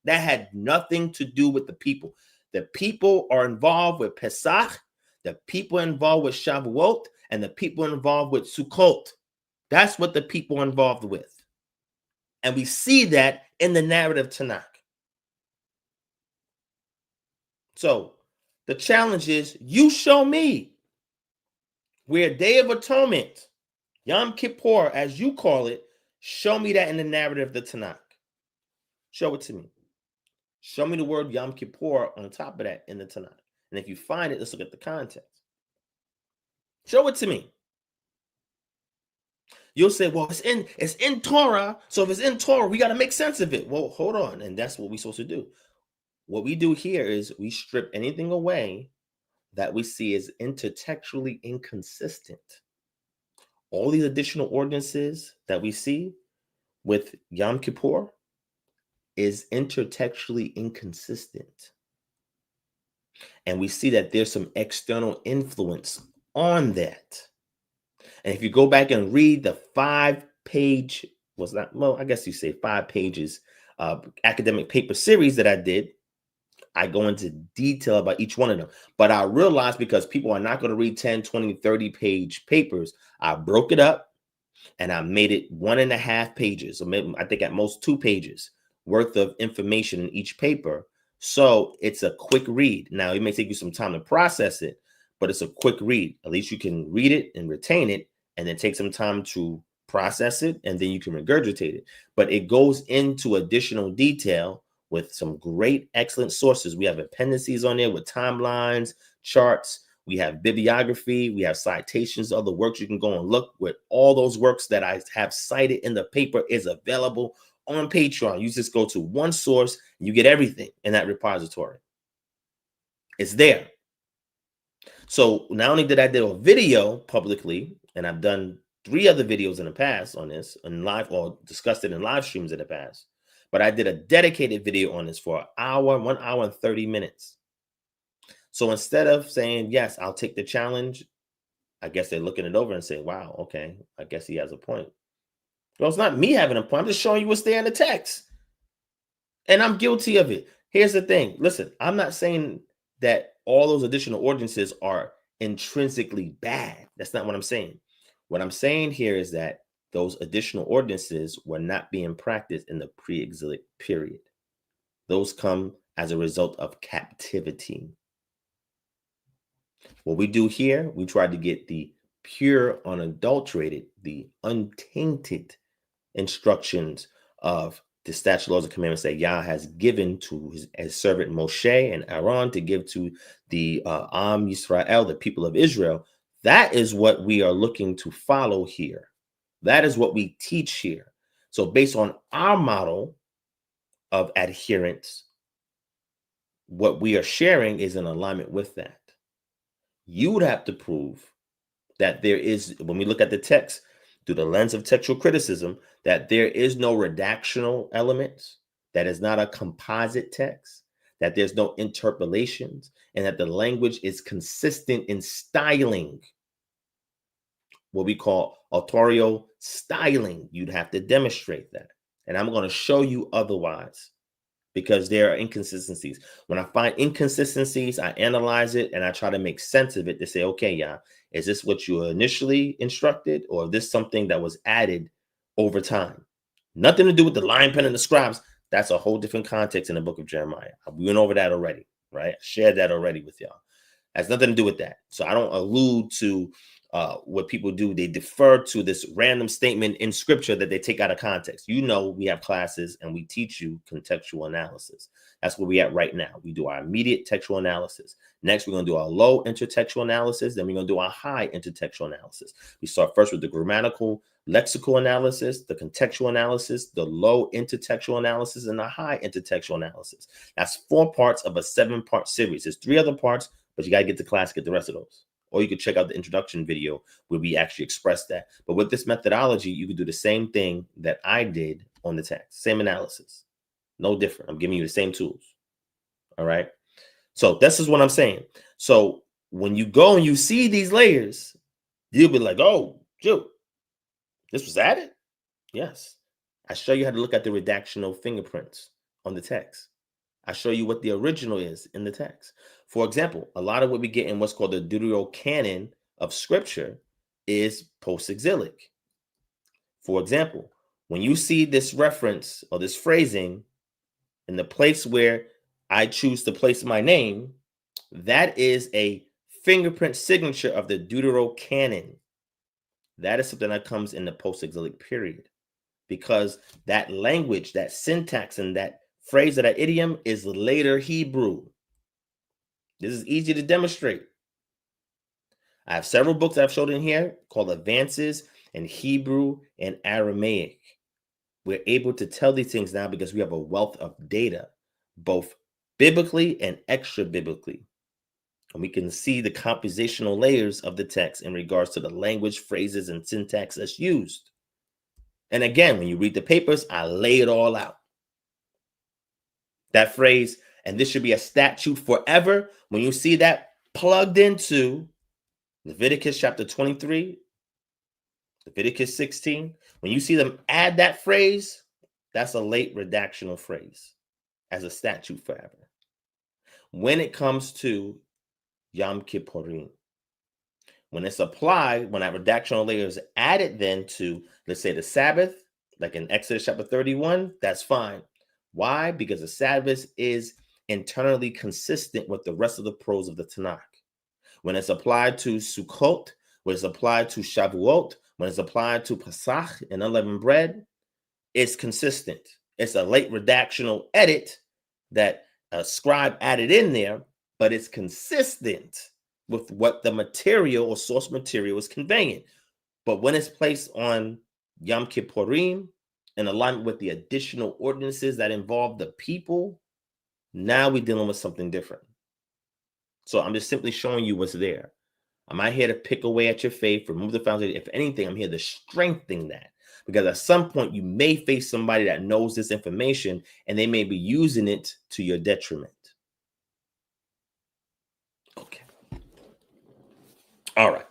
That had nothing to do with the people. The people are involved with Pesach, the people involved with Shavuot, and the people involved with Sukkot. That's what the people are involved with. And we see that in the narrative Tanakh. So the challenge is, you show me where Day of Atonement, Yom Kippur, as you call it, show me that in the narrative of the Tanakh. Show it to me. Show me the word Yom Kippur on top of that in the Tanakh. And if you find it, let's look at the context. Show it to me. You'll say, well, it's in Torah. So if it's in Torah, we got to make sense of it. Well, hold on. And that's what we're supposed to do. What we do here is we strip anything away that we see as intertextually inconsistent. All these additional ordinances that we see with Yom Kippur is intertextually inconsistent. And we see that there's some external influence on that. And if you go back and read the 5-page, I guess you say 5 pages academic paper series that I did, I go into detail about each one of them. But I realized because people are not going to read 10, 20, 30-page papers, I broke it up and I made it 1.5 pages. So maybe, I think at most 2 pages worth of information in each paper. So it's a quick read. Now, it may take you some time to process it, but it's a quick read. At least you can read it and retain it, and then take some time to process it, and then you can regurgitate it. But it goes into additional detail with some great, excellent sources. We have appendices on there with timelines, charts. We have bibliography. We have citations, other works you can go and look with. All those works that I have cited in the paper is available on Patreon. You just go to one source, and you get everything in that repository. It's there. So not only did I do a video publicly, and I've done 3 other videos in the past on this, and live, or discussed it in live streams in the past, but I did a dedicated video on this for 1 hour and 30 minutes. So instead of saying, yes, I'll take the challenge, I guess they're looking it over and saying, wow, okay, I guess he has a point. Well, it's not me having a point. I'm just showing you what's there in the text. And I'm guilty of it. Here's the thing. Listen, I'm not saying that all those additional ordinances are intrinsically bad. That's not what I'm saying. What I'm saying here is that those additional ordinances were not being practiced in the pre-exilic period. Those come as a result of captivity. What we do here, we try to get the pure, unadulterated, the untainted instructions of the statute, laws, and commandments that Yah has given to his servant Moshe and Aaron to give to the Am Yisrael, the people of Israel. That is what we are looking to follow here. That is what we teach here. So based on our model of adherence, what we are sharing is in alignment with that. You would have to prove that there is, when we look at the text through the lens of textual criticism, that there is no redactional elements, that is not a composite text, that there's no interpolations, and that the language is consistent in styling, what we call authorial styling. You'd have to demonstrate that. And I'm going to show you otherwise, because there are inconsistencies. When I find inconsistencies, I analyze it and I try to make sense of it to say, okay, yeah, is this what you initially instructed, or is this something that was added over time? Nothing to do with the lion pen and the scribes. That's a whole different context in the book of Jeremiah. We went over that already, right? I shared that already with y'all. Has nothing to do with that. So I don't allude to what people do. They defer to this random statement in scripture that they take out of context. You know, we have classes and we teach you contextual analysis. That's where we're at right now. We do our immediate textual analysis. Next, we're going to do our low intertextual analysis. Then we're going to do our high intertextual analysis. We start first with the grammatical, lexical analysis, the contextual analysis, the low intertextual analysis, and the high intertextual analysis. That's 4 parts of a 7-part series. There's 3 other parts, but you got to get to class, get the rest of those. Or you could check out the introduction video where we actually express that. But with this methodology, you could do the same thing that I did on the text. Same analysis. No different. I'm giving you the same tools. All right. So this is what I'm saying. So when you go and you see these layers, you'll be like, oh, shoot, this was added? Yes. I show you how to look at the redactional fingerprints on the text. I show you what the original is in the text. For example, a lot of what we get in what's called the Deuterocanon of scripture is post-exilic. For example, when you see this reference or this phrasing in the place where I choose to place my name, that is a fingerprint signature of the Deuterocanon. That is something that comes in the post-exilic period, because that language, that syntax, and that phrase or that idiom is later Hebrew. This is easy to demonstrate. I have several books I've showed in here called Advances in Hebrew and Aramaic. We're able to tell these things now because we have a wealth of data, both biblically and extra biblically. And we can see the compositional layers of the text in regards to the language, phrases, and syntax that's used. And again, when you read the papers, I lay it all out. That phrase, and this should be a statute forever, when you see that plugged into Leviticus chapter 23, Leviticus 16, when you see them add that phrase, that's a late redactional phrase as a statute forever. When it comes to Yom Kippurim, when it's applied, when that redactional layer is added then to, let's say, the Sabbath, like in Exodus chapter 31, that's fine. Why? Because the Sabbath is internally consistent with the rest of the prose of the Tanakh. When it's applied to Sukkot, when it's applied to Shavuot, when it's applied to Pesach and unleavened bread, it's consistent. It's a late redactional edit that a scribe added in there, but it's consistent with what the material or source material is conveying. But when it's placed on Yom Kippurim in alignment with the additional ordinances that involve the people, now we're dealing with something different. So I'm just simply showing you what's there. I'm not here to pick away at your faith, remove the foundation. If anything, I'm here to strengthen that. Because at some point, you may face somebody that knows this information, and they may be using it to your detriment. Okay. All right.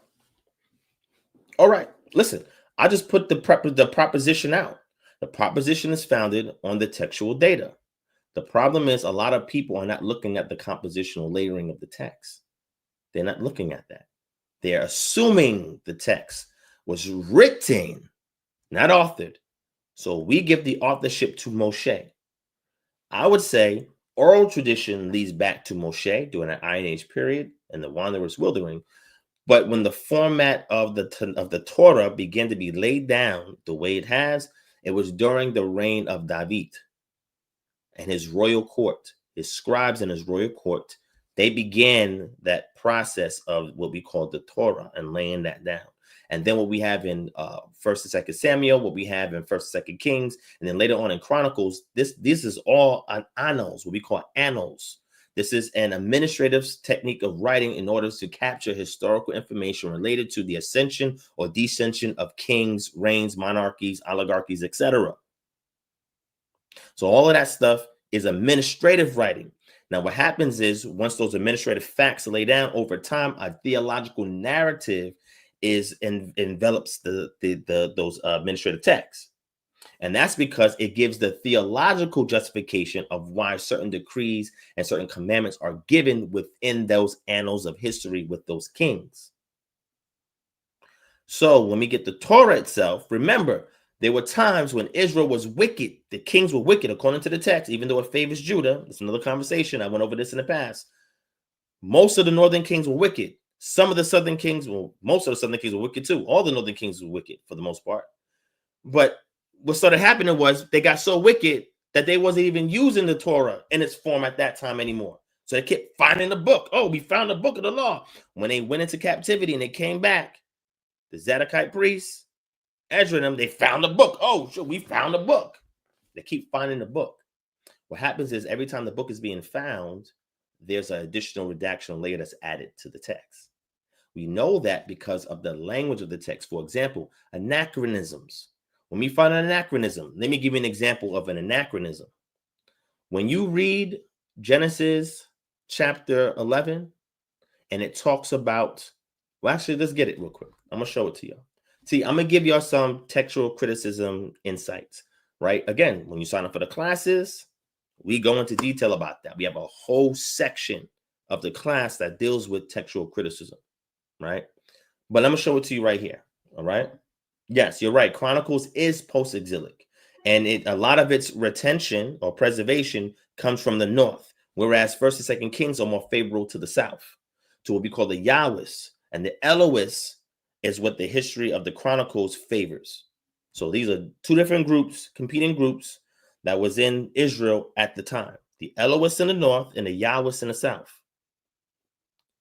All right. Listen, I just put the proposition out. The proposition is founded on the textual data. The problem is a lot of people are not looking at the compositional layering of the text. They're not looking at that. They're assuming the text was written, not authored. So we give the authorship to Moshe. I would say oral tradition leads back to Moshe during the Iron Age period and the Wanderer's Wildering. But when the format of the Torah began to be laid down the way it has, it was during the reign of David and his royal court, his scribes and his royal court. They began that process of what we call the Torah and laying that down. And then what we have in 1st and 2nd Samuel, what we have in 1st and 2nd Kings, and then later on in Chronicles, this is all an annals, what we call annals. This is an administrative technique of writing in order to capture historical information related to the ascension or descension of kings, reigns, monarchies, oligarchies, etc. So all of that stuff is administrative writing. Now, what happens is once those administrative facts lay down over time, a theological narrative envelops those administrative texts. And that's because it gives the theological justification of why certain decrees and certain commandments are given within those annals of history with those kings. So when we get the Torah itself, remember, there were times when Israel was wicked. The kings were wicked, according to the text, even though it favors Judah. It's another conversation. I went over this in the past. Most of the northern kings were wicked. Some of the southern kings, well, most of the southern kings were wicked too. All the northern kings were wicked for the most part. But what started happening was they got so wicked that they wasn't even using the Torah in its form at that time anymore. So they kept finding the book. Oh, we found the book of the law. When they went into captivity and they came back, the Zadokite priests, Ezra and them, they found a book. Oh, sure, we found a book. They keep finding the book. What happens is every time the book is being found, there's an additional redactional layer that's added to the text. We know that because of the language of the text. For example, anachronisms. When we find an anachronism, let me give you an example of an anachronism. When you read Genesis chapter 11, and it talks about, well, actually, let's get it real quick. I'm going to show it to you. See, I'm going to give y'all some textual criticism insights, right? Again, when you sign up for the classes, we go into detail about that. We have a whole section of the class that deals with textual criticism, right? But I'm going to show it to you right here, all right? Yes, you're right. Chronicles is post-exilic, and a lot of its retention or preservation comes from the north, whereas First and Second Kings are more favorable to the south, to what we call the Yahwists, and the Elohists is what the history of the Chronicles favors. So these are two different groups, competing groups that was in Israel at the time: the Elohists in the north and the Yahwists in the south.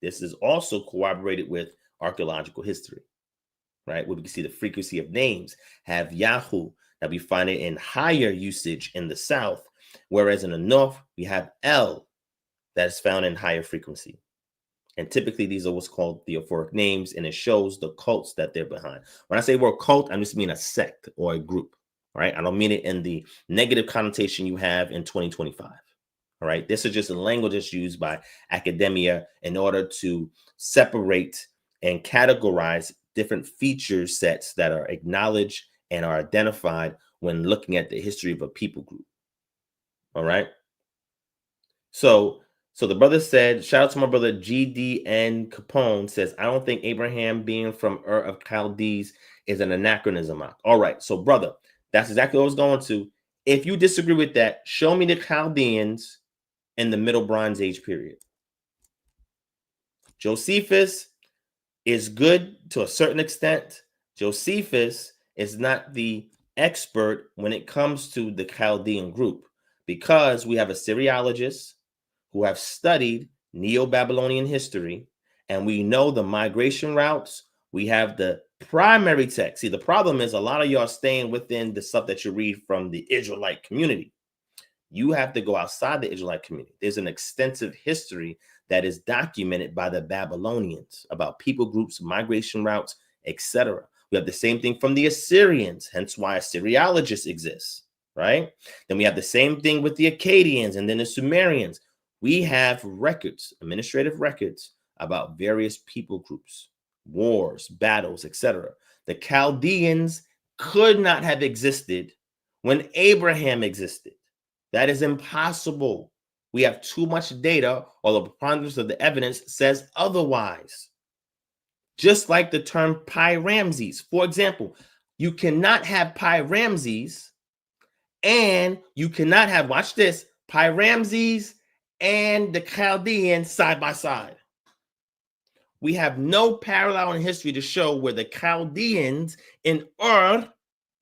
This is also corroborated with archaeological history, right? Where we can see the frequency of names have Yahu, that we find it in higher usage in the south, whereas in the north, we have El, that is found in higher frequency. And typically, these are what's called theophoric names, and it shows the cults that they're behind. When I say word cult, I just mean a sect or a group, right? I don't mean it in the negative connotation you have in 2025. All right, this is just a language that's used by academia in order to separate and categorize different feature sets that are acknowledged and are identified when looking at the history of a people group. All right. So the brother said, shout out to my brother GDN Capone, says, I don't think Abraham being from Ur of Chaldees is an anachronism. All right. So, brother, that's exactly what I was going to. If you disagree with that, show me the Chaldeans in the Middle Bronze Age period. Josephus is good to a certain extent. Josephus is not the expert when it comes to the Chaldean group, because we have Assyriologists who have studied Neo-Babylonian history, and we know the migration routes. We have the primary text. See, the problem is a lot of y'all staying within the stuff that you read from the Israelite community. You have to go outside the Israelite community. There's an extensive history that is documented by the Babylonians about people groups, migration routes, etc. We have the same thing from the Assyrians, hence why Assyriologists exist, right? Then we have the same thing with the Akkadians and then the Sumerians. We have records, administrative records about various people groups, wars, battles, etc. The Chaldeans could not have existed when Abraham existed. That is impossible. We have too much data, or the preponderance of the evidence says otherwise. Just like the term Pi Ramses. For example, you cannot have Pi Ramses and you cannot have, watch this, Pi Ramses and the Chaldeans side by side. We have no parallel in history to show where the Chaldeans in Ur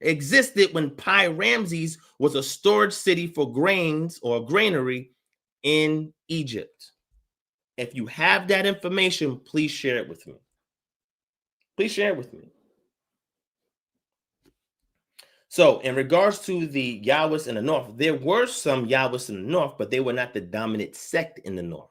existed when Pi Ramses was a storage city for grains or a granary in Egypt. If you have that information, please share it with me. Please share it with me. So in regards to the Yahwists in the north, there were some Yahwists in the north, but they were not the dominant sect in the north.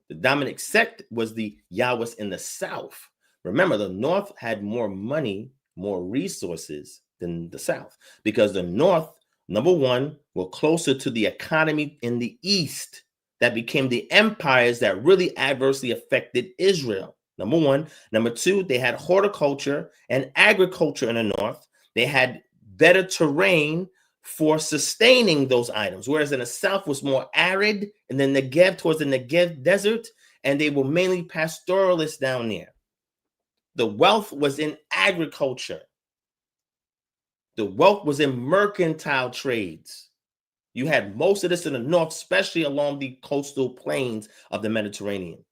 The dominant sect was the Yahwists in the south. Remember, the north had more money, more resources than the south, because the north, number one, were closer to the economy in the east that became the empires that really adversely affected Israel. Number one. Number two, they had horticulture and agriculture in the north. They had better terrain for sustaining those items, whereas in the south was more arid, and then Negev towards the Negev desert, and they were mainly pastoralists down there. The wealth was in agriculture. The wealth was in mercantile trades. You had most of this in the north, especially along the coastal plains of the Mediterranean.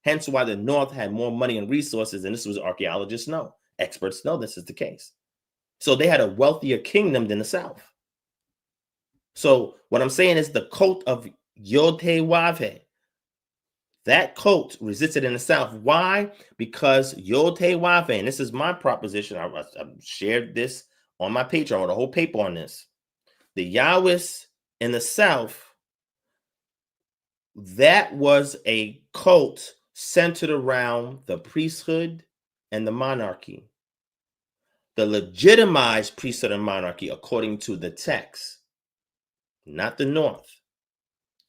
Hence why the north had more money and resources, and this was archaeologists know. Experts know this is the case. So they had a wealthier kingdom than the south. So what I'm saying is the cult of Yod-Heh-Wav-Heh, that cult resisted in the south. Why? Because Yod-Heh-Wav-Heh, and this is my proposition. I shared this on my page. I wrote a whole paper on this. The Yahwists in the south, that was a cult centered around the priesthood and the monarchy. The legitimized priesthood and monarchy according to the text, not the north.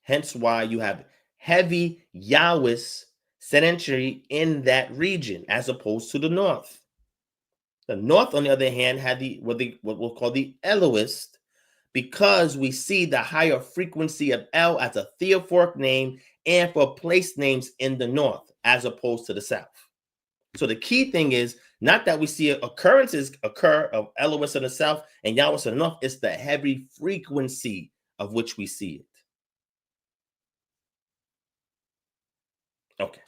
Hence why you have heavy Yahwist sedentary in that region, as opposed to the north. The north, on the other hand, had what we'll call the Elohists, because we see the higher frequency of El as a theophoric name and for place names in the north, as opposed to the south. So the key thing is not that we see occurrences occur of Elohists in the south and Yahwists in the north, it's the heavy frequency of which we see it. Okay.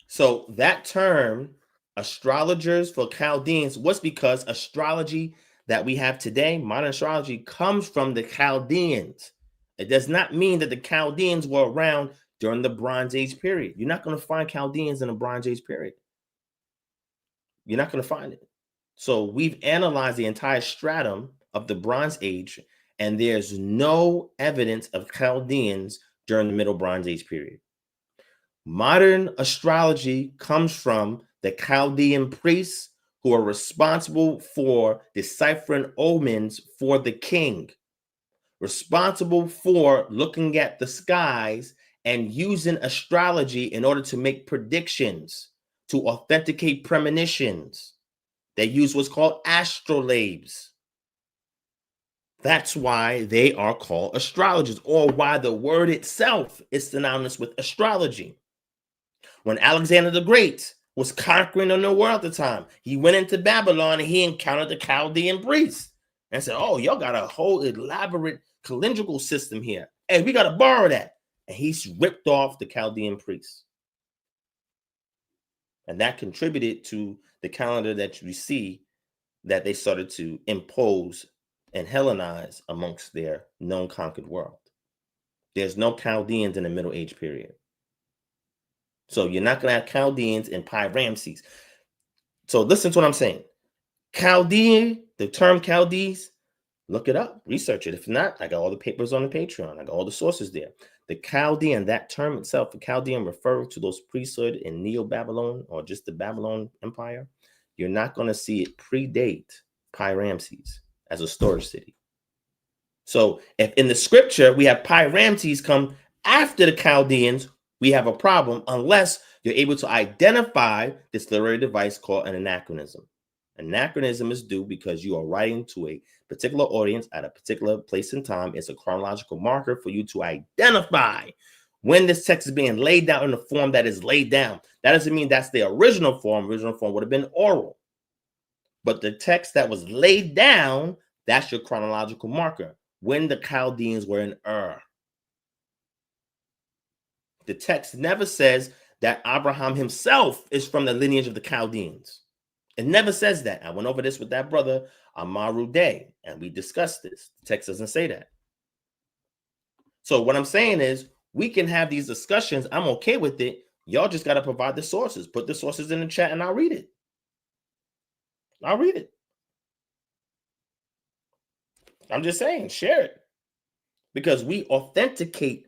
So that term, astrologers for Chaldeans, was because astrology that we have today, modern astrology, comes from the Chaldeans. It does not mean that the Chaldeans were around during the Bronze Age period. You're not going to find Chaldeans in the Bronze Age period. You're not going to find it. So we've analyzed the entire stratum of the Bronze Age, and there's no evidence of Chaldeans during the Middle Bronze Age period. Modern astrology comes from the Chaldean priests who are responsible for deciphering omens for the king, responsible for looking at the skies and using astrology in order to make predictions, to authenticate premonitions. They use what's called astrolabes. That's why they are called astrologers, or why the word itself is synonymous with astrology. When Alexander the Great was conquering the New World at the time, he went into Babylon and he encountered the Chaldean priests and said, oh, y'all got a whole elaborate calendrical system here. Hey, we got to borrow that. And he's ripped off the Chaldean priests. And that contributed to the calendar that you see that they started to impose and Hellenize amongst their known conquered world. There's no Chaldeans in the Middle Age period. So you're not going to have Chaldeans in Pi Ramses. So listen to what I'm saying. Chaldean, the term Chaldees, look it up, research it. If not, I got all the papers on the Patreon. I got all the sources there. The Chaldean, that term itself, the Chaldean refer to those priesthood in Neo-Babylon or just the Babylon Empire. You're not going to see it predate Pi Ramses as a storage city. So if in the scripture we have Pi Ramses come after the Chaldeans, we have a problem unless you're able to identify this literary device called an anachronism. Anachronism is due because you are writing to a particular audience at a particular place in time. It's a chronological marker for you to identify when this text is being laid down in the form that is laid down. That doesn't mean that's the original form. Original form would have been oral. But the text that was laid down, that's your chronological marker. When the Chaldeans were in Ur. The text never says that Abraham himself is from the lineage of the Chaldeans. It never says that. I went over this with that brother, Amaru Day, and we discussed this. The text doesn't say that. So what I'm saying is we can have these discussions. I'm okay with it. Y'all just got to provide the sources. Put the sources in the chat and I'll read it. I'll read it. I'm just saying, share it. Because we authenticate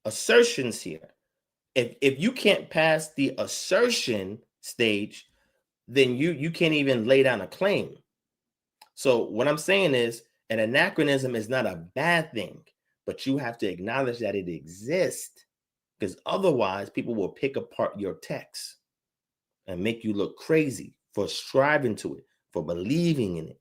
assertions here. If you can't pass the assertion stage, then you can't even lay down a claim. So what I'm saying is an anachronism is not a bad thing, but you have to acknowledge that it exists, because otherwise people will pick apart your text and make you look crazy for striving to it, for believing in it.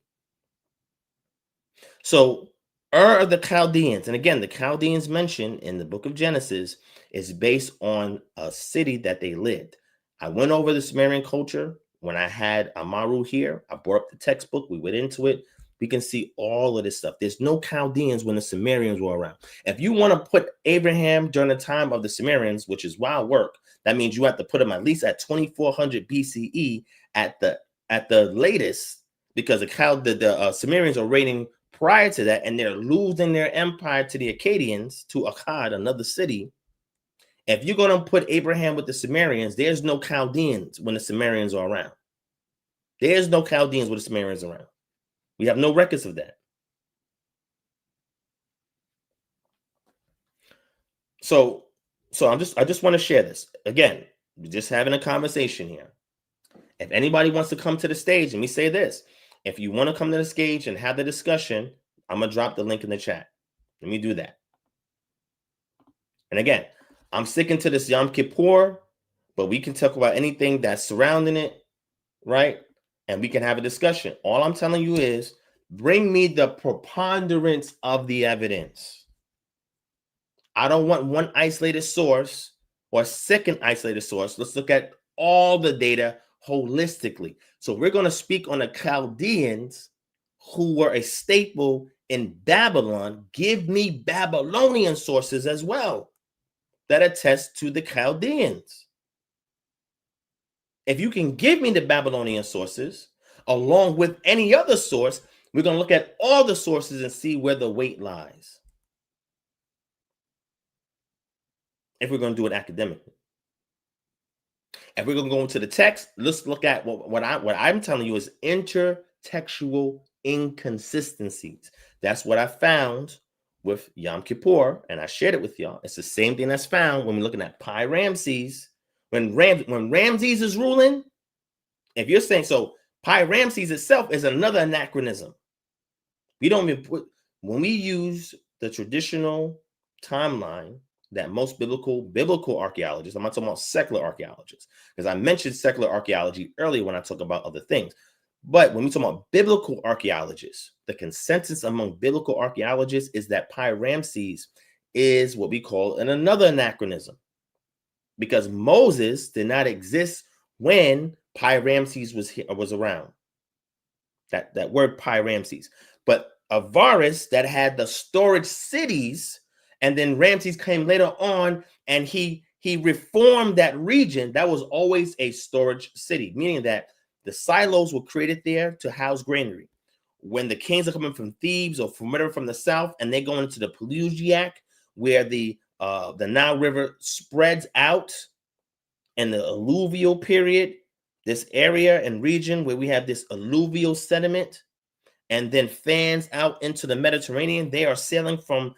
So Ur of the Chaldeans, and again, the Chaldeans mentioned in the book of Genesis is based on a city that they lived. I went over the Sumerian culture when I had Amaru here. I brought up the textbook. We went into it. We can see all of this stuff. There's no Chaldeans when the Sumerians were around. If you want to put Abraham during the time of the Sumerians, which is wild work, that means you have to put him at least at 2400 BCE at the latest, because the Sumerians are reigning prior to that, and they're losing their empire to the Akkadians, to Akkad, another city. If you're going to put Abraham with the Sumerians, there's no Chaldeans when the Sumerians are around. There's no Chaldeans when the Sumerians are around. We have no records of that. So I just want to share this. Again, we're just having a conversation here. If anybody wants to come to the stage, and we say this, if you want to come to the stage and have the discussion, I'm going to drop the link in the chat. Let me do that. And again, I'm sticking to this Yom Kippur, but we can talk about anything that's surrounding it, right? And we can have a discussion. All I'm telling you is bring me the preponderance of the evidence. I don't want one isolated source or a second isolated source. Let's look at all the data holistically. So we're going to speak on the Chaldeans who were a staple in Babylon. Give me Babylonian sources as well that attest to the Chaldeans. If you can give me the Babylonian sources along with any other source, we're going to look at all the sources and see where the weight lies. If we're going to do it academically. If we're going to go into the text, let's look at what I'm telling you is intertextual inconsistencies. That's what I found with Yom Kippur, and I shared it with y'all. It's the same thing that's found when we're looking at Pi Ramses. When Ramses is ruling, if you're saying so, Pi Ramses itself is another anachronism. We don't even put, when we use the traditional timeline that most biblical archaeologists, I'm not talking about secular archaeologists, because I mentioned secular archaeology earlier when I talk about other things. But when we talk about biblical archaeologists, the consensus among biblical archaeologists is that Pi Ramses is what we call another anachronism, because Moses did not exist when Pi Ramses was around. That word Pi Ramses, but Avaris that had the storage cities, and then Ramses came later on, and he reformed that region. That was always a storage city, meaning that the silos were created there to house granary. When the kings are coming from Thebes or from whatever from the south, and they go into the Pelusiac, where the Nile River spreads out, in the alluvial period, this area and region where we have this alluvial sediment, and then fans out into the Mediterranean, they are sailing from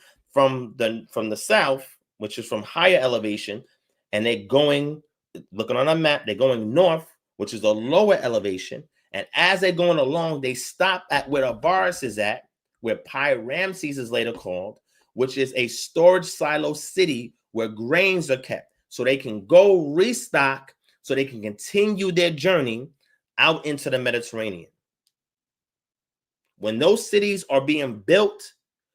the south, which is from higher elevation, and they're going, looking on a map, they're going north, which is a lower elevation. And as they're going along, they stop at where Avaris is at, where Pi Ramses is later called, which is a storage silo city where grains are kept, so they can go restock, so they can continue their journey out into the Mediterranean. When those cities are being built,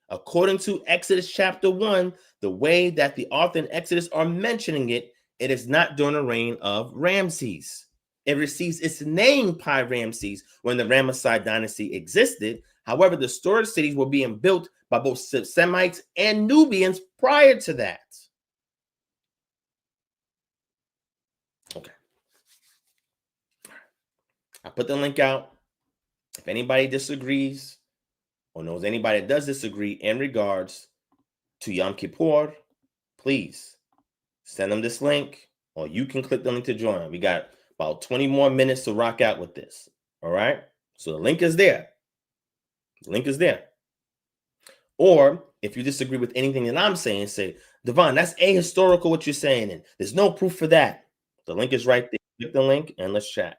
according to Exodus chapter 1, the way that the author in Exodus are mentioning it, it is not during the reign of Ramses. It receives its name Pi Ramses when the Ramesside dynasty existed. However, the storage cities were being built by both Semites and Nubians prior to that. Okay. I put the link out. If anybody disagrees or knows anybody that does disagree in regards to Yom Kippur, please send them this link, or you can click the link to join. We got about 20 more minutes to rock out with this. All right. So the link is there. The link is there. Or if you disagree with anything that I'm saying, say, Devon, that's ahistorical what you're saying, and there's no proof for that. The link is right there. Click the link and let's chat.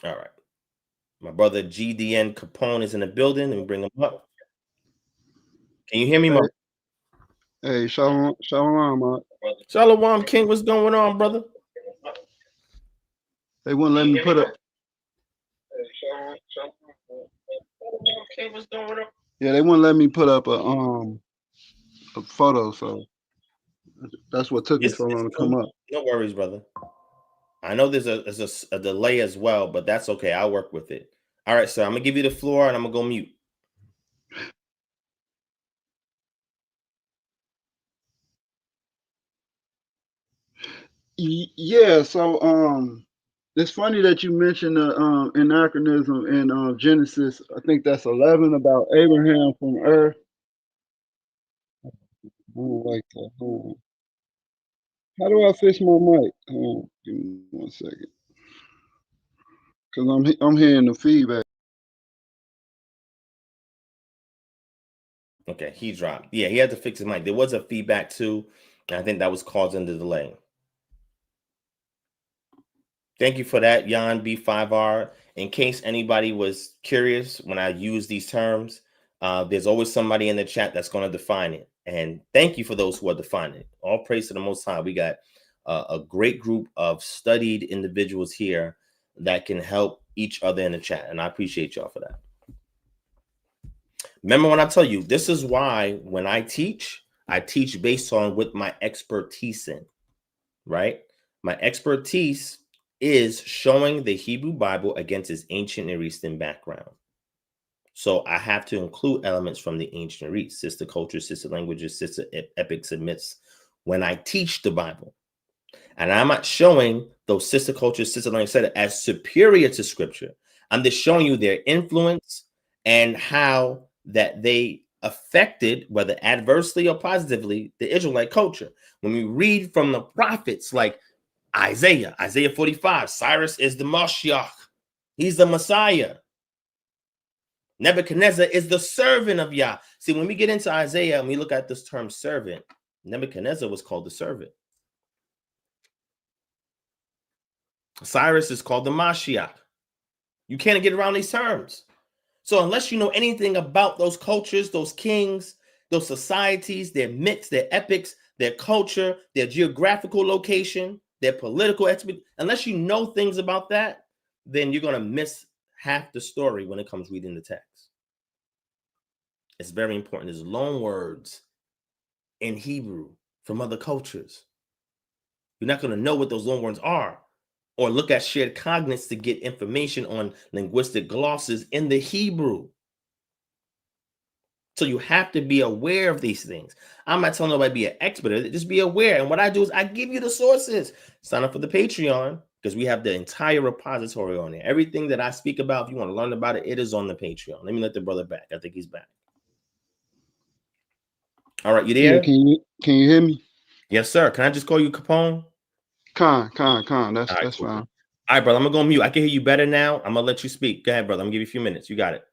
All right. My brother GDN Capone is in the building. Let me bring him up. Can you hear me, Mom? Hey, Shalom, Shalom. Shalom, King. What's going on, brother? They wouldn't let me put up. Yeah, they wouldn't let me put up a photo, so that's what took it so long to come up. No worries, brother. I know there's a delay as well, but that's okay. I'll work with it. All right, so I'm gonna give you the floor, and I'm gonna go mute. Yeah, so it's funny that you mentioned the anachronism in Genesis. I think that's 11 about Abraham from Earth. I don't like that. Hold on. How do I fix my mic? Hold on, give me 1 second, because I'm hearing the feedback. Okay, he dropped. Yeah, he had to fix his mic. There was a feedback too, and I think that was causing the delay. Thank you for that, Jan B5R. In case anybody was curious when I use these terms, There's always somebody in the chat that's going to define it. And thank you for those who are defining it. All praise to the Most High. We got a great group of studied individuals here that can help each other in the chat. And I appreciate y'all for that. Remember when I tell you, this is why when I teach based on what my expertise in, right? My expertise is showing the Hebrew Bible against its ancient Near Eastern background. So I have to include elements from the ancient Near East, sister cultures, sister languages, sister epics and myths when I teach the Bible. And I'm not showing those sister cultures, sister languages as superior to scripture. I'm just showing you their influence and how that they affected, whether adversely or positively, the Israelite culture. When we read from the prophets like Isaiah 45, Cyrus is the Mashiach. He's the Messiah. Nebuchadnezzar is the servant of Yah. See, when we get into Isaiah and we look at this term servant, Nebuchadnezzar was called the servant. Cyrus is called the Mashiach. You can't get around these terms. So unless you know anything about those cultures, those kings, those societies, their myths, their epics, their culture, their geographical location, their political expertise, unless you know things about that, then you're going to miss half the story when it comes reading the text. It's very important. There's loan words in Hebrew from other cultures. You're not going to know what those loan words are, or look at shared cognates to get information on linguistic glosses in the Hebrew. So you have to be aware of these things. I'm not telling nobody to be an expert. Just be aware. And what I do is I give you the sources. Sign up for the Patreon because we have the entire repository on there. Everything that I speak about, if you want to learn about it, it is on the Patreon. Let me let the brother back. I think he's back. All right, you there? Yeah, can you hear me? Yes, sir. Can I just call you Capone? Con. That's All right, that's cool. fine. All right, brother. I'm gonna go on mute. I can hear you better now. I'm gonna let you speak. Go ahead, brother. I'm gonna give you a few minutes. You got it.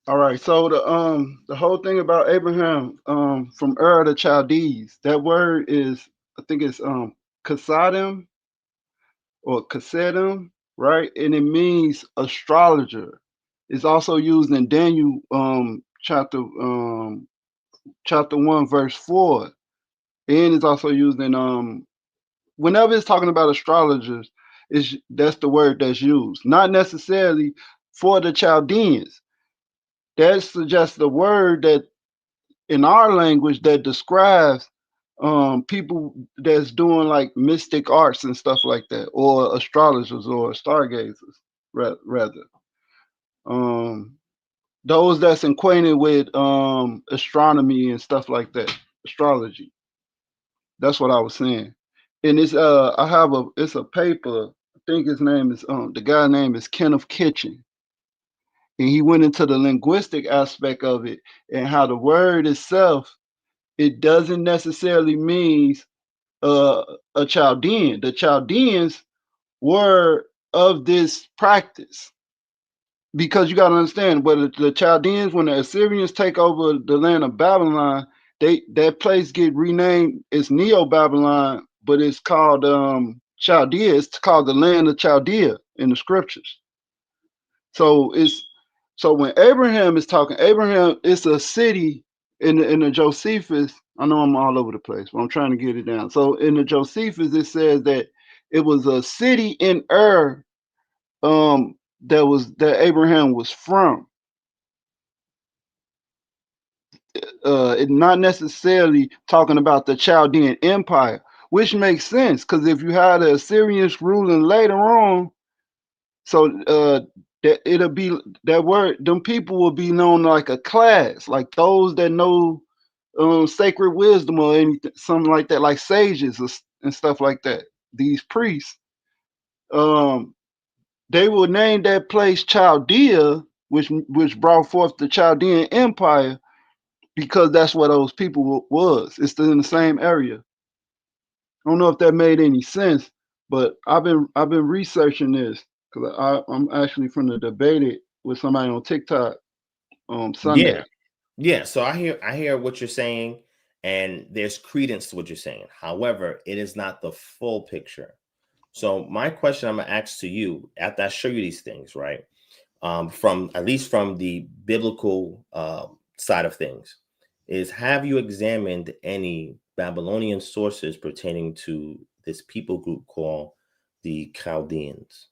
All right. So the whole thing about Abraham from Ur to Chaldees, that word is, I think it's Kasadim or Kasedim, right? And it means astrologer. It's also used in Daniel chapter 1 verse 4, and it's also used in whenever it's talking about astrologers, that's the word that's used, not necessarily for the Chaldeans. That suggests the word that in our language that describes people that's doing like mystic arts and stuff like that, or astrologers or stargazers, rather. Those that's acquainted with astronomy and stuff like that, astrology. That's what I was saying. And it's it's a paper. I think his name is the guy's name is Kenneth Kitchen, and he went into the linguistic aspect of it and how the word itself, it doesn't necessarily mean a Chaldean. The Chaldeans were of this practice, because you got to understand, whether the Chaldeans, when the Assyrians take over the land of Babylon, that place get renamed. It's Neo-Babylon, but it's called Chaldea. It's called the land of Chaldea in the scriptures. So when Abraham is talking, Abraham, it's a city in the Josephus. I know I'm all over the place, but I'm trying to get it down. So in the Josephus, it says that it was a city in Ur that Abraham was from. It's not necessarily talking about the Chaldean Empire, which makes sense, because if you had the Assyrians ruling later on, so that it'll be that word, them people will be known like a class, like those that know sacred wisdom or anything, something like that, like sages and stuff like that. These priests, they will name that place Chaldea, which brought forth the Chaldean Empire, because that's what those people was. It's in the same area. I don't know if that made any sense, but I've been researching this because I'm actually finna debate it with somebody on TikTok Sunday. Yeah. So I hear what you're saying, and there's credence to what you're saying. However, it is not the full picture. So my question I'm gonna ask to you after I show you these things, right? From at least from the biblical side of things is, have you examined any Babylonian sources pertaining to this people group called the Chaldeans?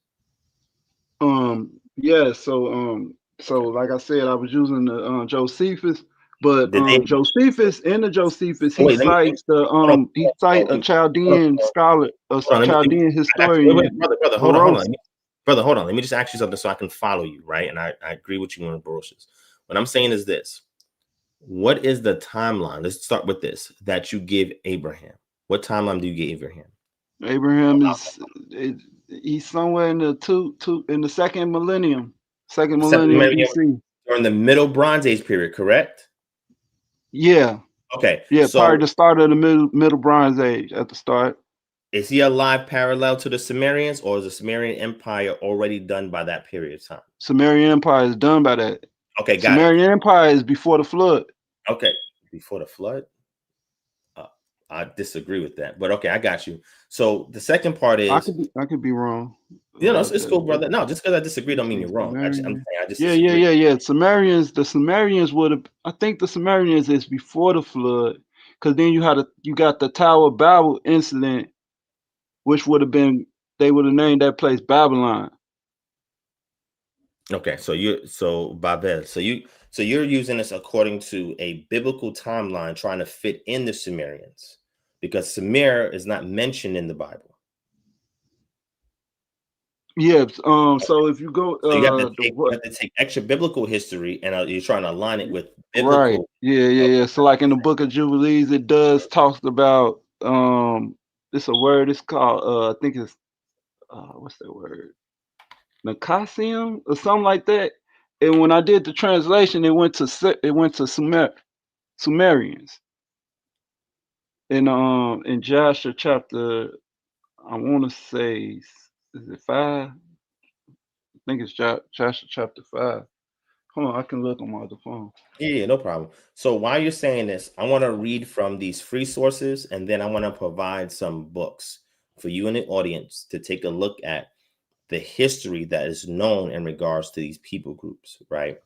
Yeah, so like I said, I was using the Josephus, but Did they? Josephus, in the Josephus, Oh, he wait, let me cites the hold on, he cite a hold on, Chaldean scholar, a hold on, Chaldean I got you. historian, Wait, brother, hold on. Barossa. Brother, hold on. Let me just ask you something so I can follow you, right? And I agree with you on Barossius. What I'm saying is this. What is the timeline? Let's start with this, that you give Abraham. What timeline do you give Abraham? Abraham he's somewhere in the second millennium BC. During the Middle Bronze Age period, correct? Yeah. Okay. Yeah, So probably the start of the middle Bronze Age at the start. is he alive parallel to the Sumerians, or is the Sumerian Empire already done by that period of time? Sumerian Empire is done by that. Okay, got Sumerian Empire is before the flood. Okay, before the flood? I disagree with that, but okay, I got you. So the second part is, I could be wrong. it's cool, brother. No, just because I disagree don't mean you're wrong. I'm saying I just disagree. The Sumerians would have. I think the Sumerians is before the flood, because then you got the Tower of Babel incident, which would have been, they would have named that place Babylon. Okay, so Babel. So you're using this according to a biblical timeline, trying to fit in the Sumerians, because Sumer is not mentioned in the Bible. Yeah. So if you go, So you have to take extra biblical history, and you're trying to align it with biblical. Right. Yeah. So like in the Book of Jubilees, it does talk about it's a word. It's called I think it's what's that word? Nicasium or something like that. And when I did the translation, it went to Sumerians. In Joshua chapter, I want to say, is it 5? I think it's Joshua chapter 5. Hold on, I can look on my other phone. Yeah, no problem. So while you're saying this, I want to read from these free sources, and then I want to provide some books for you and the audience to take a look at the history that is known in regards to these people groups, right?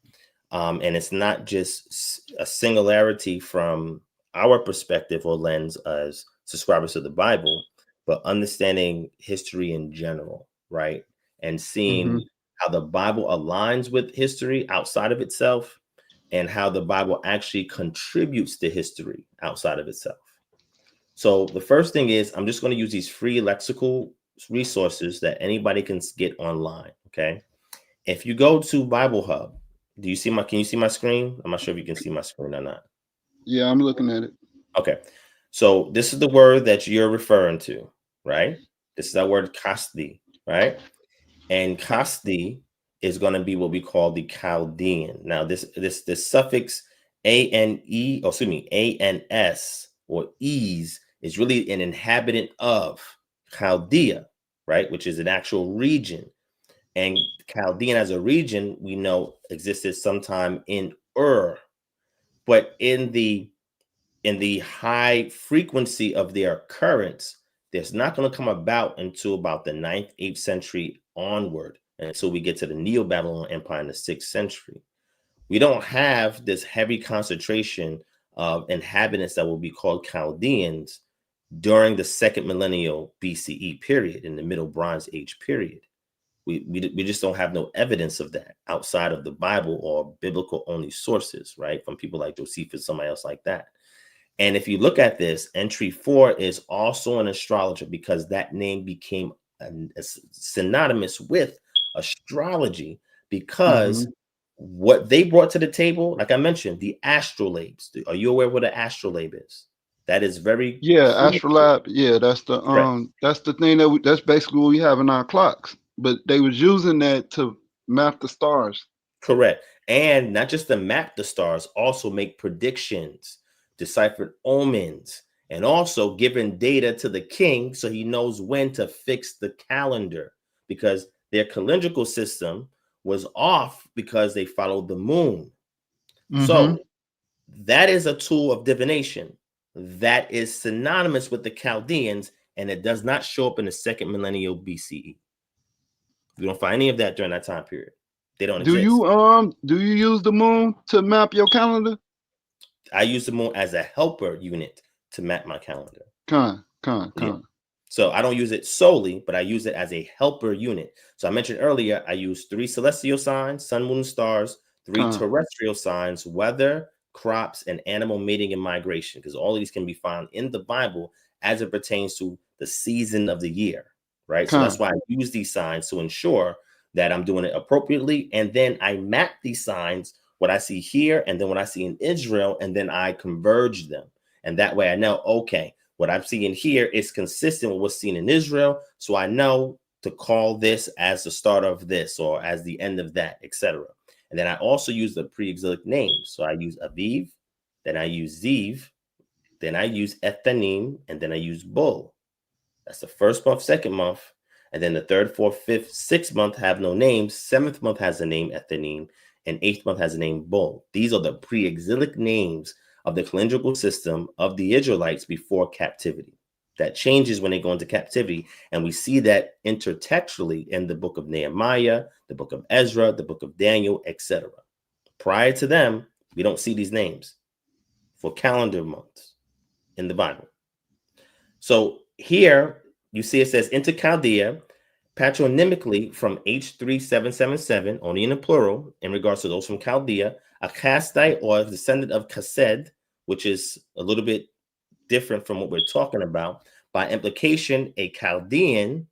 And it's not just a singularity from our perspective or lens as subscribers to the Bible, but understanding history in general, right? And seeing how the Bible aligns with history outside of itself, and how the Bible actually contributes to history outside of itself. So the first thing is, I'm just going to use these free lexical resources that anybody can get online, okay? If you go to Bible Hub, can you see my screen? I'm not sure if you can see my screen or not. Yeah, I'm looking at it. Okay. So this is the word that you're referring to, right? This is that word kasti, right? And kasti is going to be what we call the Chaldean. Now, this suffix ans or ease is really an inhabitant of Chaldea, right? Which is an actual region. And Chaldean as a region, we know existed sometime in but in the high frequency of their occurrence, that's not going to come about until about the 9th, 8th century onward, until we get to the Neo-Babylon Empire in the 6th century. We don't have this heavy concentration of inhabitants that will be called Chaldeans during the 2nd millennial BCE period, in the Middle Bronze Age period. We just don't have no evidence of that outside of the Bible or biblical only sources, right? From people like Josephus, somebody else like that. And if you look at this, entry 4 is also an astrologer, because that name became synonymous with astrology, because what they brought to the table, like I mentioned, the astrolabes. Are you aware what an astrolabe is? That is very astrolabe. Yeah, that's the thing that's basically what we have in our clocks. But they was using that to map the stars. Correct. And not just to map the stars, also make predictions, deciphered omens, and also giving data to the king so he knows when to fix the calendar, because their calendrical system was off because they followed the moon. So that is a tool of divination that is synonymous with the Chaldeans, and it does not show up in the 2nd millennial BCE. You don't find any of that during that time period. They don't exist. Do you use the moon to map your calendar? I use the moon as a helper unit to map my calendar. Con. Yeah. So I don't use it solely, but I use it as a helper unit. So I mentioned earlier, I use 3 celestial signs, sun, moon, and stars, 3 terrestrial signs, weather, crops, and animal mating and migration, because all of these can be found in the Bible as it pertains to the season of the year, right? So that's why I use these signs to ensure that I'm doing it appropriately. And then I map these signs, what I see here, and then what I see in Israel, and then I converge them. And that way I know, okay, what I'm seeing here is consistent with what's seen in Israel. So I know to call this as the start of this or as the end of that, etc. And then I also use the pre-exilic names. So I use Aviv, then I use Ziv, then I use Ethanim, and then I use Bull. That's the first month, second month. And then the third, fourth, fifth, sixth month have no names. Seventh month has a name, Ethanim, and eighth month has a name, Bull. These are the pre-exilic names of the calendrical system of the Israelites before captivity. That changes when they go into captivity. And we see that intertextually in the book of Nehemiah, the book of Ezra, the book of Daniel, etc. Prior to them, we don't see these names for calendar months in the Bible. So here you see it says into Chaldea, patronymically from H3777, only in the plural, in regards to those from Chaldea, a Castite or a descendant of Chesed, which is a little bit different from what we're talking about. By implication, a Chaldean,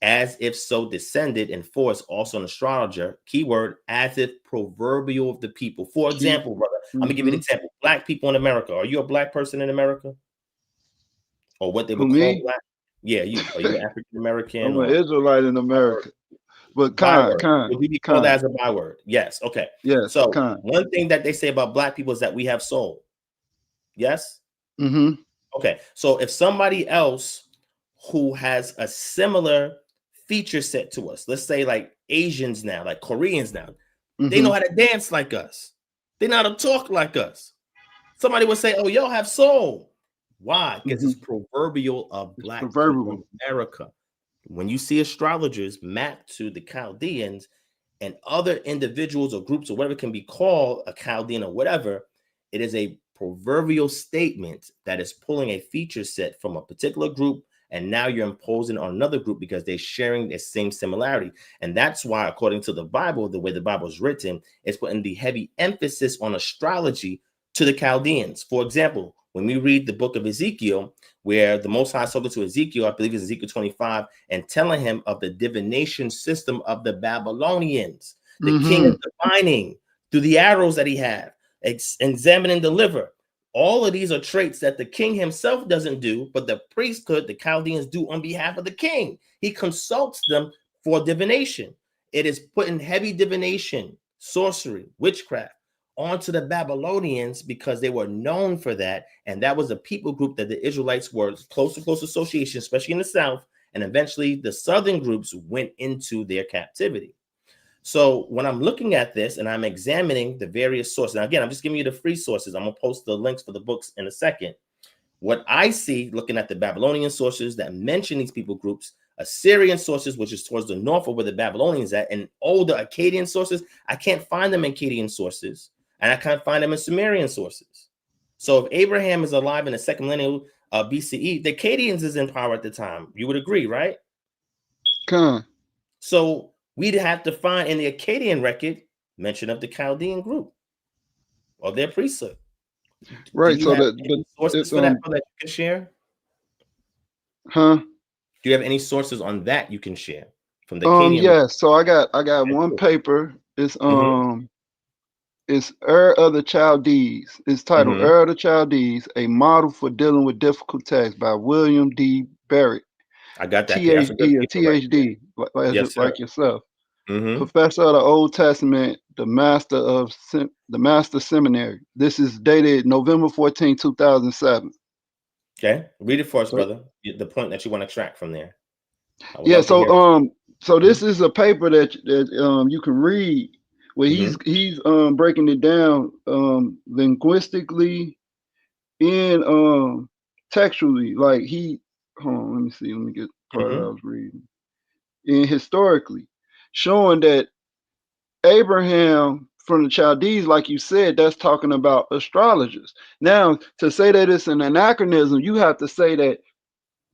as if so descended, and force also an astrologer, keyword, as if proverbial of the people. For example, brother, I'm going to give you an example. Black people in America. Are you a black person in America? Or what they would call black? Yeah, you. Are you an African American? I'm an Israelite in America. But would you be called as a byword? Yes. Okay. Yes. So one thing that they say about black people is that we have soul. Yes. Okay. So if somebody else who has a similar feature set to us, let's say like Asians now, like Koreans now, they know how to dance like us. They know how to talk like us. Somebody would say, "Oh, y'all have soul." Why? Because it's proverbial of black people in America. When you see astrologers mapped to the Chaldeans and other individuals or groups or whatever can be called a Chaldean or whatever, it is a proverbial statement that is pulling a feature set from a particular group, and now you're imposing on another group because they're sharing the same similarity. And that's why, according to the Bible, the way the Bible is written, it's putting the heavy emphasis on astrology to the Chaldeans. For example, when we read the book of Ezekiel, where the Most High spoke to Ezekiel, I believe it's Ezekiel 25, and telling him of the divination system of the Babylonians, the king of divining through the arrows that he had, examine and deliver. All of these are traits that the king himself doesn't do, but the priesthood, the Chaldeans, do on behalf of the king. He consults them for divination. It is putting heavy divination, sorcery, witchcraft onto the Babylonians because they were known for that. And that was a people group that the Israelites were close association, especially in the South. And eventually the Southern groups went into their captivity. So when I'm looking at this and I'm examining the various sources, now again, I'm just giving you the free sources. I'm going to post the links for the books in a second. What I see looking at the Babylonian sources that mention these people groups, Assyrian sources, which is towards the north of where the Babylonians at, and older Akkadian sources, I can't find them in Akkadian sources. And I can't find them in Sumerian sources. So if Abraham is alive in the second millennium BCE, the Akkadians is in power at the time. You would agree, right? So we'd have to find in the Akkadian record mention of the Chaldean group or their priesthood. Right. So that sources for that you can share? Huh? Do you have any sources on that you can share from the Akkadian? Yes. So I got one paper. It's It's of the Chaldees. It's titled of the Chaldees, a model for dealing with difficult texts by William D. Barrett. I got that. THD or THD, like yourself. Professor of the Old Testament, the Master Seminary. This is dated November 14, 2007. Okay. Read it for us, brother. The point that you want to track from there. Yeah, so this is a paper that you can read where he's breaking it down linguistically and textually. Like hold on, let me get the part that I was reading. And historically, showing that Abraham from the Chaldees, like you said, that's talking about astrologers. Now, to say that it's an anachronism, you have to say that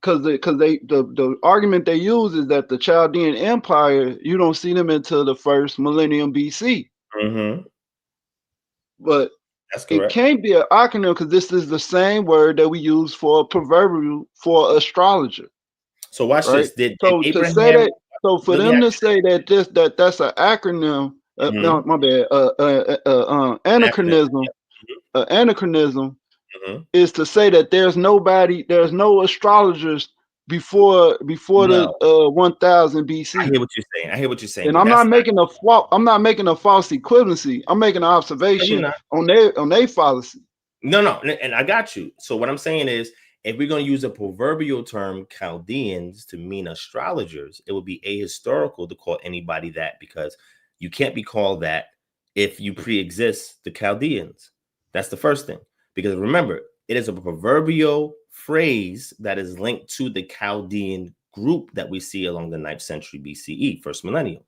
because the argument they use is that the Chaldean Empire, you don't see them until the first millennium BC. Mm-hmm. But That's it correct. can't be an acronym because this is the same word that we use for proverbial for astrologer. So watch Right. this. Did So to say Abraham? that, so for Let me them ask to say that that's an acronym, you. no, my bad, Acronym. anachronism, anachronism Mm-hmm. is to say that there's no astrologers before the No, 1000 I BC. hear what you're saying. I hear what you're saying, And but I'm that's not not. making a I'm not making a false equivalency. I'm making an No, you're observation not. on their fallacy. No, and I got you. So what I'm saying is, if we're going to use a proverbial term, Chaldeans, to mean astrologers, it would be ahistorical to call anybody that, because you can't be called that if you pre-exist the Chaldeans. That's the first thing. Because remember, it is a proverbial phrase that is linked to the Chaldean group that we see along the 9th century BCE, first millennium.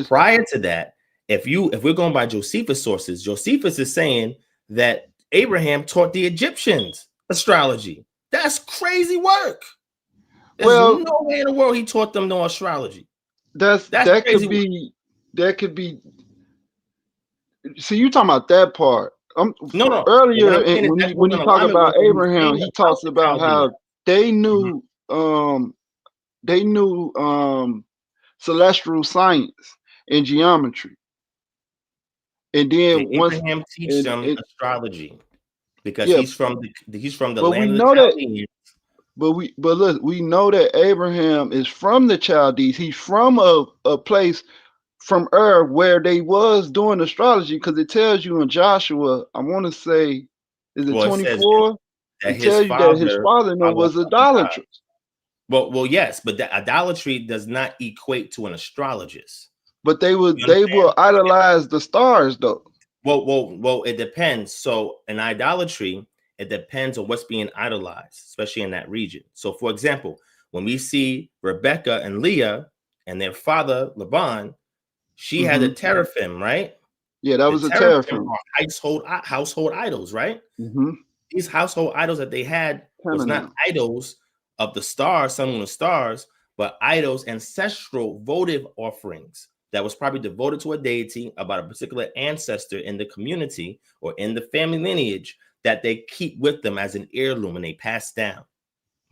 Prior to that, if we're going by Josephus sources, Josephus is saying that Abraham taught the Egyptians astrology. That's crazy work. There's Well, no way in the world he taught them no astrology. That's that crazy could work. be. See, you talking about that part. No. But what I'm Earlier saying is that when goes in he talk alignment with about what he's Abraham, saying he about talks the about Chaldeans. how they Mhm. knew celestial science and geometry, and then Did once Abraham teach and them astrology? Because yeah, he's from the but we land of the know that. Chaldeans. But look, we know that Abraham is from the Chaldees. He's from a place from where they was doing astrology, because it tells you in Joshua, I want to say, is it Well, it says 24? that It his tells you that his father father followed was other gods. idolatrous. Well, yes, but the idolatry does not equate to an astrologist. But You they understand? will idolize the stars though. Well, it depends. So in idolatry, it depends on what's being idolized, especially in that region. So, for example, when we see Rebecca and Leah and their father Laban, she had a teraphim, right? Yeah, that The was a teraphim teraphim. are household idols, right? Mm-hmm. These household idols that they had was not idols of the stars, sun, moon, and stars, but idols, ancestral votive offerings that was probably devoted to a deity about a particular ancestor in the community or in the family lineage that they keep with them as an heirloom and they pass down,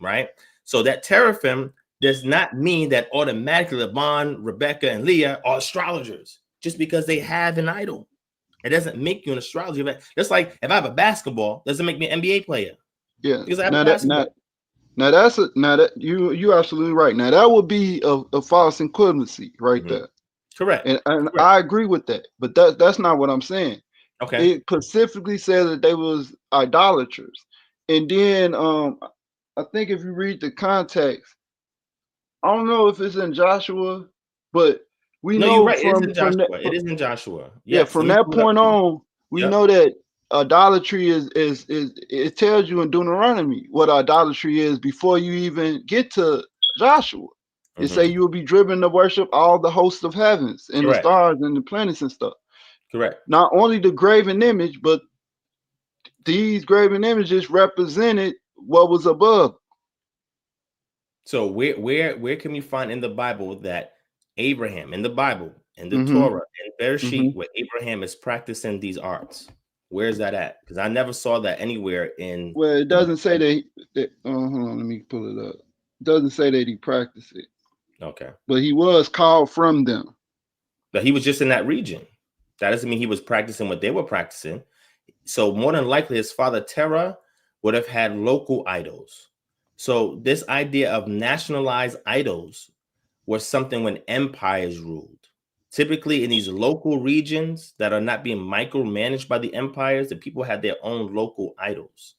right? So that teraphim does not mean that automatically Laban, Rebecca, and Leah are astrologers just because they have an idol. It doesn't make you an astrologer. Just like if I have a basketball, doesn't make me an NBA player. Yeah. Because I have a basketball. Now that you absolutely right. Now that would be a false equivalency right there. Correct. And Correct. I agree with that. But that's not what I'm saying. Okay. It specifically says that they was idolaters. And then I think if you read the context, I don't know if it's in Joshua, but we No, you're know right. It is in from that Joshua. It is in Joshua. yeah, Yes. Let from me that pull it up point for you. on, we Yep. know that idolatry is it tells you in Deuteronomy what idolatry is before you even get to Joshua. It say you will be driven to worship all the hosts of heavens and the Correct. stars and the planets and stuff. Correct. Not only the graven image, but these graven images represented what was above. So where can we find in the Bible that Abraham in the Bible, in the Mm-hmm. Torah, in Bereshit, where Abraham is practicing these arts? Where is that at? Because I never saw that anywhere in. Well, it doesn't say that hold on, let me pull it up. It doesn't say that he practiced it. Okay. But he was called from them. But he was just in that region. That doesn't mean he was practicing what they were practicing. So more than likely, his father Terah would have had local idols. So this idea of nationalized idols was something when empires ruled. Typically in these local regions that are not being micromanaged by the empires, the people had their own local idols.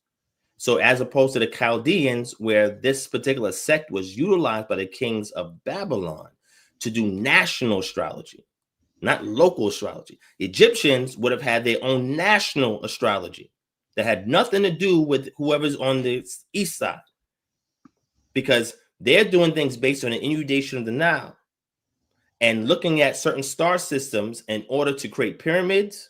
So as opposed to the Chaldeans, where this particular sect was utilized by the kings of Babylon to do national astrology, not local astrology. Egyptians would have had their own national astrology that had nothing to do with whoever's on the east side, because they're doing things based on the inundation of the Nile and looking at certain star systems in order to create pyramids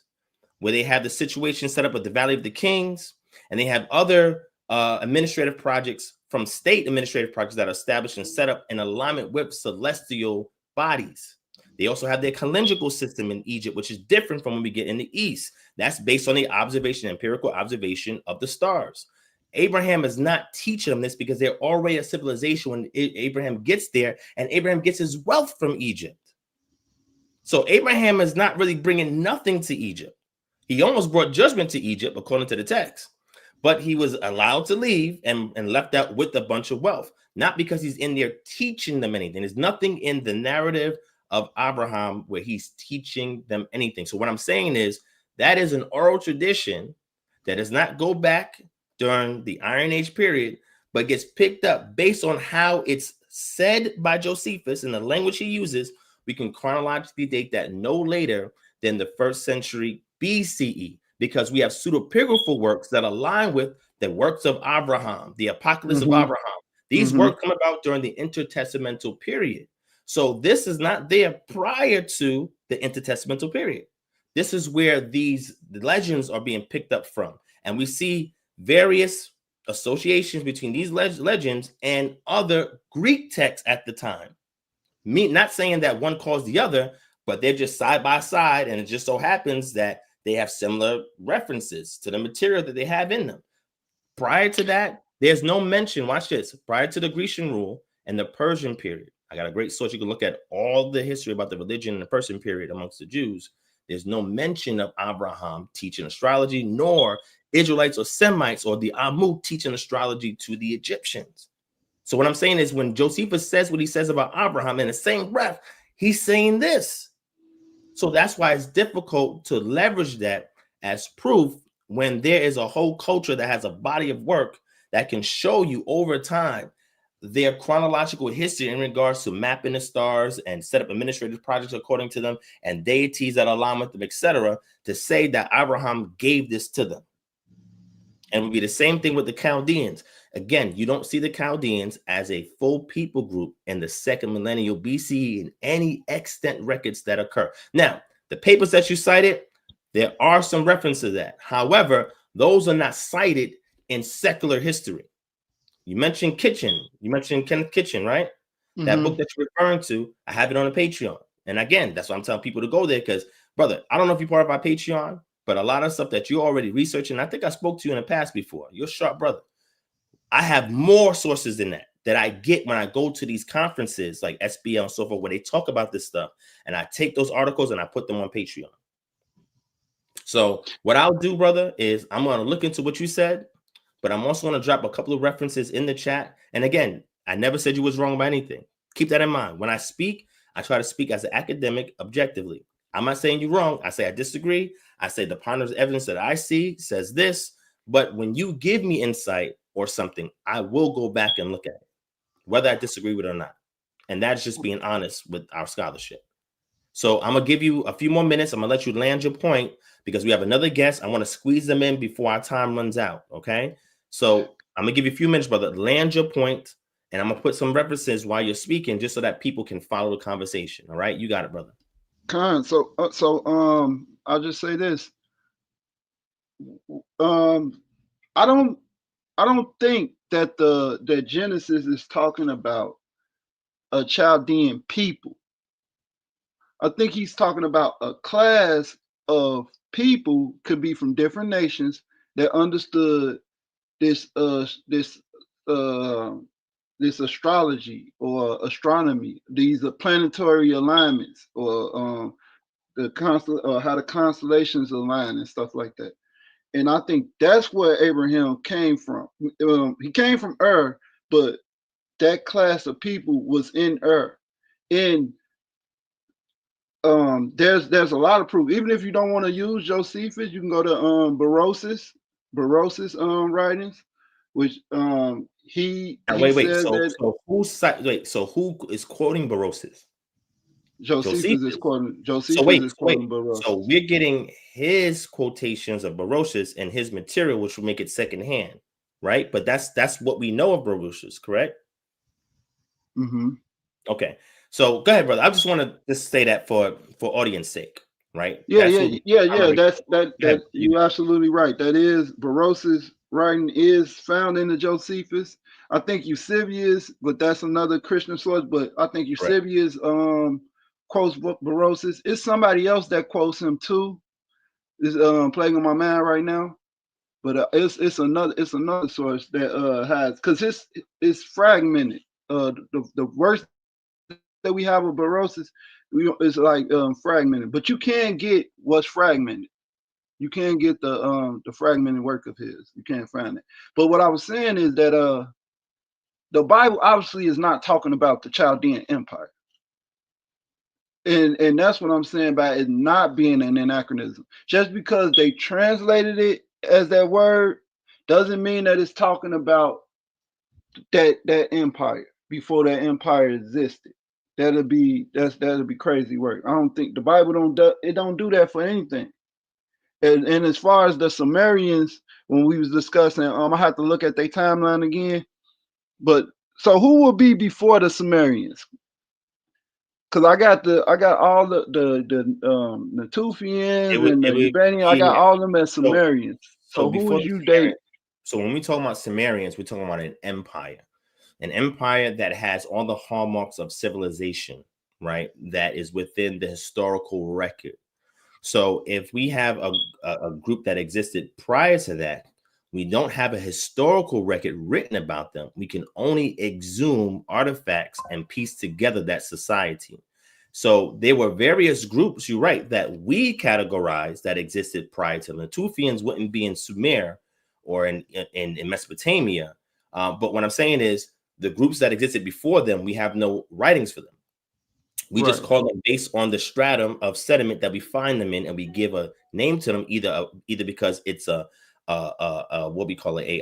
where they have the situation set up with the Valley of the Kings, and they have other administrative projects from state administrative projects that are established and set up in alignment with celestial bodies. They also have their calendrical system in Egypt, which is different from when we get in the East. That's based on the observation, empirical observation of the stars. Abraham is not teaching them this because they're already a civilization when Abraham gets there, and Abraham gets his wealth from Egypt. So Abraham is not really bringing nothing to Egypt. He almost brought judgment to Egypt, according to the text, but he was allowed to leave and left out with a bunch of wealth, not because he's in there teaching them anything. There's nothing in the narrative of Abraham where he's teaching them anything. So what I'm saying is that is an oral tradition that does not go back during the Iron Age period, but gets picked up based on how it's said by Josephus and the language he uses. We can chronologically date that no later than the 1st century BCE, because we have pseudepigraphal works that align with the works of Abraham, the Apocalypse of Abraham. These works come about during the intertestamental period. So this is not there prior to the intertestamental period. This is where these legends are being picked up from. And we see various associations between these legends and other Greek texts at the time. Me not saying that one caused the other, but they're just side by side, and it just so happens that they have similar references to the material that they have in them. Prior to that, there's no mention, watch this, prior to the Grecian rule and the Persian period. I got a great source. You can look at all the history about the religion in the Persian period amongst the Jews. There's no mention of Abraham teaching astrology, nor Israelites or Semites or the Amu teaching astrology to the Egyptians. So what I'm saying is when Josephus says what he says about Abraham, in the same breath, he's saying this. So that's why it's difficult to leverage that as proof when there is a whole culture that has a body of work that can show you over time their chronological history in regards to mapping the stars and set up administrative projects according to them and deities that align with them, etc., to say that Abraham gave this to them. And it would be the same thing with the Chaldeans. Again, you don't see the Chaldeans as a full people group in the 2nd millennial BCE in any extant records that occur. Now, the papers that you cited, there are some references to that. However, those are not cited in secular history. You mentioned Kitchen. You mentioned Kenneth Kitchen, right? That book that you're referring to, I have it on a Patreon. And again, that's why I'm telling people to go there because, brother, I don't know if you're part of our Patreon, but a lot of stuff that you're already researching, I think I spoke to you in the past before. You're a sharp brother. I have more sources than that I get when I go to these conferences like SBL and so forth, where they talk about this stuff. And I take those articles and I put them on Patreon. So what I'll do, brother, is I'm going to look into what you said, but I'm also going to drop a couple of references in the chat. And again, I never said you was wrong about anything. Keep that in mind. When I speak, I try to speak as an academic objectively. I'm not saying you're wrong. I say I disagree. I say the partner's evidence that I see says this. But when you give me insight or something, I will go back and look at it, whether I disagree with it or not. And that's just being honest with our scholarship. So I'm going to give you a few more minutes. I'm going to let you land your point because we have another guest. I want to squeeze them in before our time runs out. Okay. So I'm going to give you a few minutes, brother. Land your point, and I'm going to put some references while you're speaking just so that people can follow the conversation. All right. You got it, brother. So I'll just say this. I don't think that that Genesis is talking about a Chaldean people. I think he's talking about a class of people, could be from different nations, that understood this astrology or astronomy, these planetary alignments, or how the constellations align and stuff like that. And I think that's where Abraham came from. He came from Ur, but that class of people was in Ur. And there's a lot of proof. Even if you don't want to use Josephus, you can go to Berosus writings, which he said So who is quoting Berosus? Josephus is quoting Berosus. So we're getting his quotations of Berosus and his material, which will make it secondhand, right? But that's what we know of Berosus, correct? Mm-hmm. Okay. So go ahead, brother. I just want to just say that for audience sake. right? Yeah, That's what That you're absolutely right. That is Baros's writing is found in the Josephus. I think Eusebius, but that's another Christian source. But I think correct. Eusebius quotes Barosis. It's somebody else that quotes him too. Is playing on my mind right now. But it's another source that has, because it's fragmented. The verse that we have of Barosis, it's like fragmented. But you can get what's fragmented. You can get the fragmented work of his. You can't find it. But what I was saying is that the Bible obviously is not talking about the Chaldean Empire. And that's what I'm saying about it not being an anachronism. Just because they translated it as that word doesn't mean that it's talking about that empire before that empire existed. That'll be crazy work. I don't think the Bible don't do that for anything. And as far as the Sumerians, when we was discussing, I have to look at their timeline again. But so who will be before the Sumerians? Because I got all the Natufians and the It would Ubanians. I got all them as so, Sumerians. So who before is the you Sumerians, date? so when we talk about Sumerians, we're talking about an empire that has all the hallmarks of civilization, right? That is within the historical record. So if we have a group that existed prior to that, we don't have a historical record written about them. We can only exhume artifacts and piece together that society. So there were various groups, you're right, that we categorize that existed prior to them. The Tufians wouldn't be in Sumer or in Mesopotamia. But what I'm saying is the groups that existed before them, we have no writings for them. We just call them based on the stratum of sediment that we find them in, and we give a name to them either because it's a what we call it,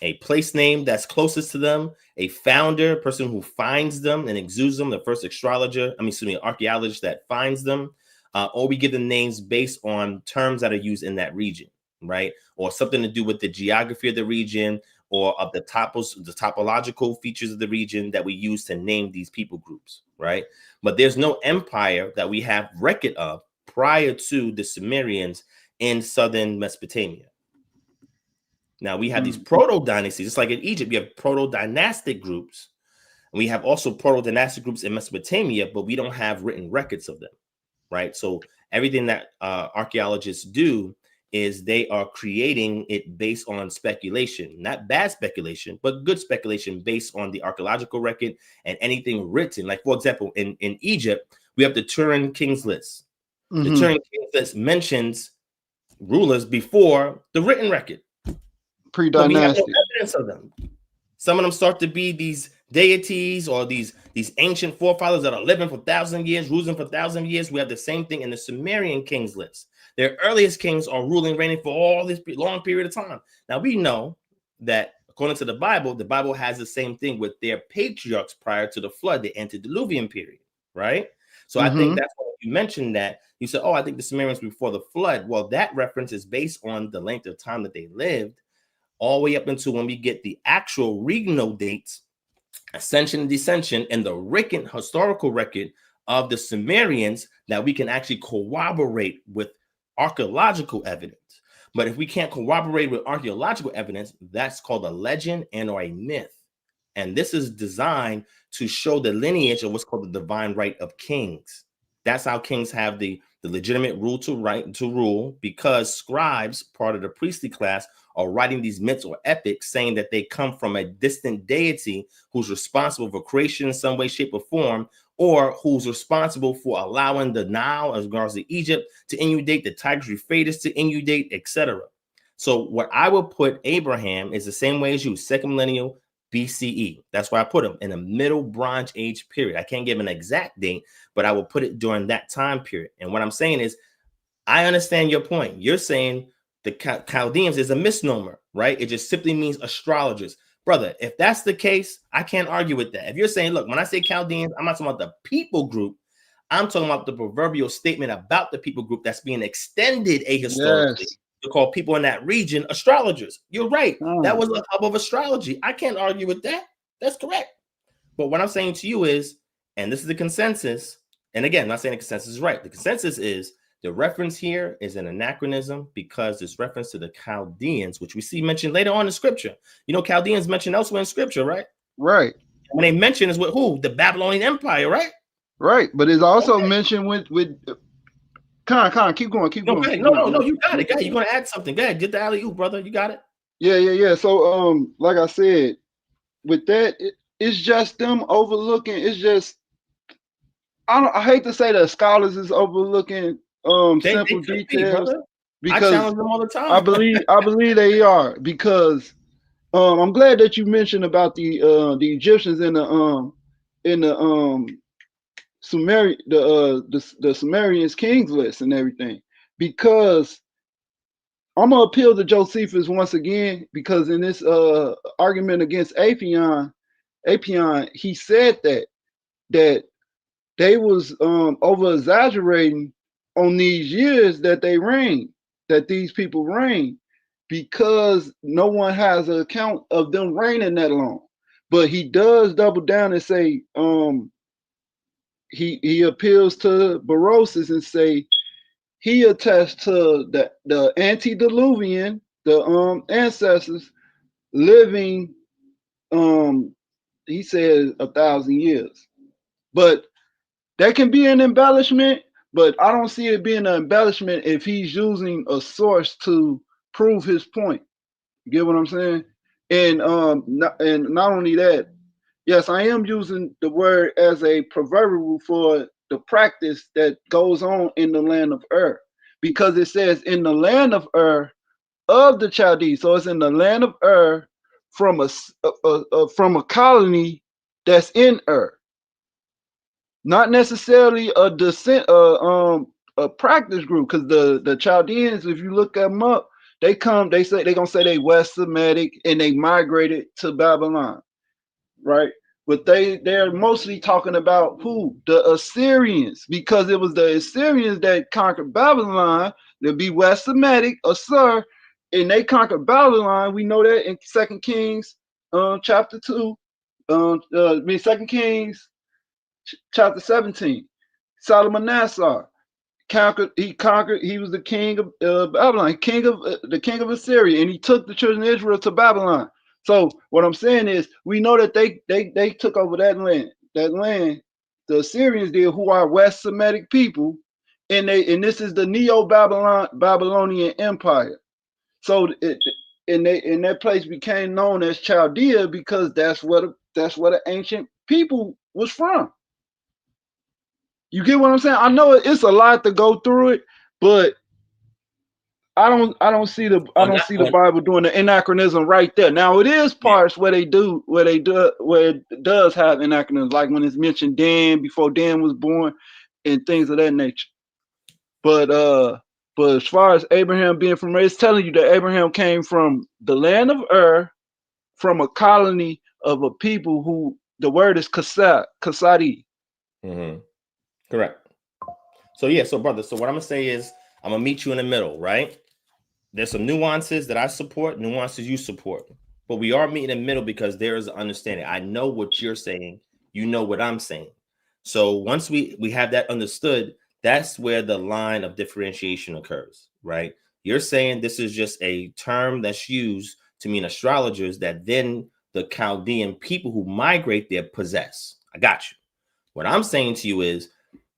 a place name that's closest to them, a founder, person who finds them and exudes them, the first archaeologist that finds them, or we give them names based on terms that are used in that region, right? Or something to do with the geography of the region or of the topological features of the region that we use to name these people groups, right? But there's no empire that we have record of prior to the Sumerians in southern Mesopotamia. Now we have these proto-dynasties, just like in Egypt, you have proto-dynastic groups. And we have also proto-dynastic groups in Mesopotamia, but we don't have written records of them, right? So everything that archaeologists do is they are creating it based on speculation, not bad speculation, but good speculation based on the archaeological record and anything written. Like, for example, in Egypt, we have the Turin Kings list. The Turin Kings list mentions rulers before the written record. But we have no evidence of them. Some of them start to be these deities or these ancient forefathers that are living for 1,000 years, ruling for 1,000 years. We have the same thing in the Sumerian kings list. Their earliest kings are reigning for all this long period of time. Now we know that according to the Bible has the same thing with their patriarchs prior to the flood, the antediluvian period, right? So I think that's why you mentioned that. You said, oh, I think the Sumerians before the flood. Well, that reference is based on the length of time that they lived, all the way up until when we get the actual regnal dates, ascension and descension, and the written historical record of the Sumerians that we can actually corroborate with archaeological evidence. But if we can't corroborate with archaeological evidence, that's called a legend and or a myth. And this is designed to show the lineage of what's called the divine right of kings. That's how kings have the legitimate right to rule, because scribes, part of the priestly class, are writing these myths or epics saying that they come from a distant deity who's responsible for creation in some way, shape, or form, or who's responsible for allowing the Nile, as regards to Egypt, to inundate, the Tigris Euphrates to inundate, etc. So what I would put Abraham is the same way as you, second millennial BCE. That's why I put him in the middle Bronze Age period. I can't give an exact date, but I will put it during that time period. And what I'm saying is, I understand your point. You're saying the Chaldeans is a misnomer, right? It just simply means astrologers. Brother, if that's the case, I can't argue with that. If you're saying, look, when I say Chaldeans, I'm not talking about the people group. I'm talking about the proverbial statement about the people group that's being extended ahistorically to call people in that region astrologers. You're right. That was a hub of astrology. I can't argue with that. That's correct. But what I'm saying to you is, and this is the consensus, and again, I'm not saying the consensus is right. The consensus is The reference here is an anachronism because it's reference to the Chaldeans, which we see mentioned later on in scripture. You know, Chaldeans mentioned elsewhere in scripture, right? Right. When they mention is with who? The Babylonian Empire, right? Right. But it's also mentioned with Con, keep going. No, you got it. You're gonna add something. Go ahead, get the alley-oop, brother. You got it. Yeah. So like I said, with that, it's just them overlooking. It's just I hate to say that scholars is overlooking simple details I because challenge them all the time. I believe they are, because I'm glad that you mentioned about the Egyptians in the the Sumerians kings list and everything, because I'm gonna appeal to Josephus once again, because in this argument against Apion, he said that they was over exaggerating on these years that they reigned, that these people reigned, because no one has an account of them reigning that long. But he does double down and say he appeals to Berosus and say he attests to the antediluvian, the ancestors living, he says 1,000 years. But that can be an embellishment, but I don't see it being an embellishment if he's using a source to prove his point. You get what I'm saying? And not only that, yes, I am using the word as a proverbial for the practice that goes on in the land of Ur, because it says in the land of Ur of the Chaldees. So it's in the land of Ur from a colony that's in Ur. Not necessarily a descent, a practice group, because the Chaldeans, if you look them up, they say they're gonna say they West Semitic and they migrated to Babylon, right? But they're mostly talking about who? The Assyrians, because it was the Assyrians that conquered Babylon. They'd be West Semitic, Ausar, and they conquered Babylon. We know that in 2 Kings, chapter 2, 2 Kings chapter 17, Salmanassar conquered. He was the king of Babylon, the king of Assyria, and he took the children of Israel to Babylon. So what I'm saying is, we know that they took over that land. That land, the Assyrians did, who are West Semitic people, and this is the Babylonian Empire. So and that place became known as Chaldea because that's where the ancient people was from. You get what I'm saying? I know it's a lot to go through it, but I don't see the Bible doing the anachronism right there. Now it is parts where it does have anachronisms, like when it's mentioned Dan before Dan was born and things of that nature. But as far as Abraham being from, it's telling you that Abraham came from the land of Ur, from a colony of a people who the word is Kasadi. Mm-hmm. Correct. So brother, so what I'm gonna say is I'm gonna meet you in the middle, right? There's some nuances that I support, nuances you support, but we are meeting in the middle because there is an understanding. I know what you're saying, you know what I'm saying. So once we have that understood, that's where the line of differentiation occurs, right? You're saying this is just a term that's used to mean astrologers that then the Chaldean people who migrate there possess. I got you. What I'm saying to you is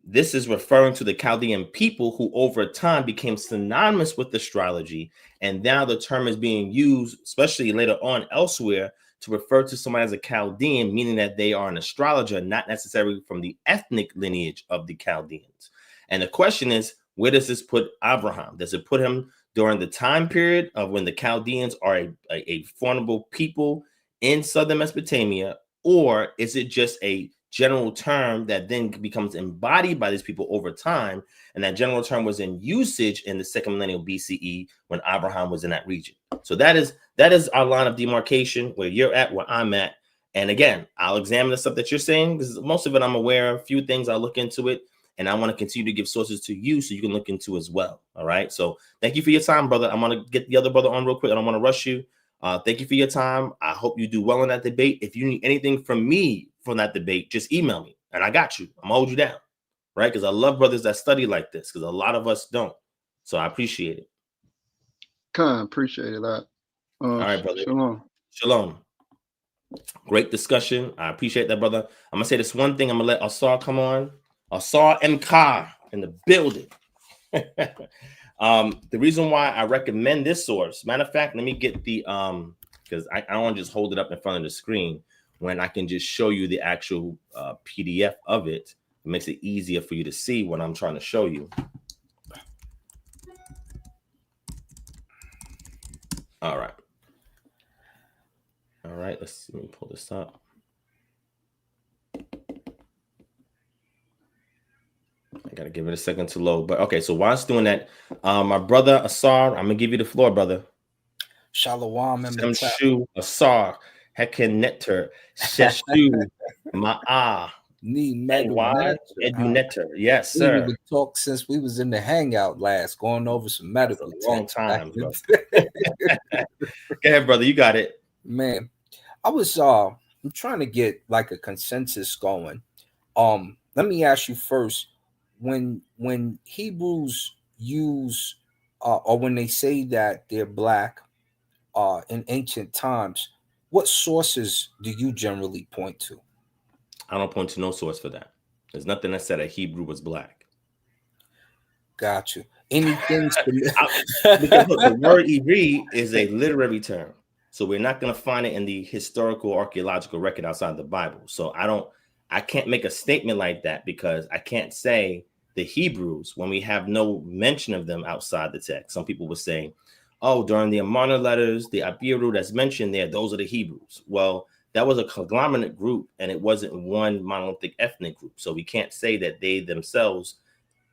this is referring to the Chaldean people who over time became synonymous with astrology. And now the term is being used, especially later on elsewhere, to refer to somebody as a Chaldean, meaning that they are an astrologer, not necessarily from the ethnic lineage of the Chaldeans. And the question is, where does this put Abraham? Does it put him during the time period of when the Chaldeans are a formidable people in southern Mesopotamia, or is it just a general term that then becomes embodied by these people over time, and that general term was in usage in the second millennium BCE when Abraham was in that region? So that is our line of demarcation, where you're at, where I'm at. And again, I'll examine the stuff that you're saying, because most of it I'm aware of. A few things I'll look into it, and I want to continue to give sources to you so you can look into as well. All right, so thank you for your time, brother. I'm going to get the other brother on real quick. I don't want to rush you. Thank you for your time. I hope you do well in that debate. If you need anything from me from that debate, just email me and I got you. I'm gonna hold you down. right? Because I love brothers that study like this, because a lot of us don't. So I appreciate it. Appreciate that. All right, brother. Shalom. Shalom. Great discussion. I appreciate that, brother. I'm gonna say this one thing. I'm gonna let Ausar come on. Ausar EmKa in the building. The reason why I recommend this source, matter of fact, let me get the because I don't want to just hold it up in front of the screen when I can just show you the actual PDF of it. It makes it easier for you to see what I'm trying to show you. All right. All right, let me pull this up. I gotta give it a second to load. But okay, so while it's doing that, my brother Ausar, I'm gonna give you the floor, brother. Shalom and Shamshu Ausar, Heken Netter, Sheshu, Ma'a, Edu Netter. Yes, sir. We talked since we was in the hangout last, going over some medical. That's a long time, bro. Go ahead, brother. You got it. Man, I was I'm trying to get like a consensus going. Let me ask you first, when Hebrews use or when they say that they're black in ancient times, what sources do you generally point to? I don't point to no source for that. There's nothing that said a Hebrew was black. Got you. Anything because look, the word Ivri is a literary term. So we're not going to find it in the historical archaeological record outside the Bible. So I can't make a statement like that because I can't say the Hebrews when we have no mention of them outside the text. Some people would say, oh, during the Amarna letters, the Abiru that's mentioned there, those are the Hebrews. Well, that was a conglomerate group and it wasn't one monolithic ethnic group. So we can't say that they themselves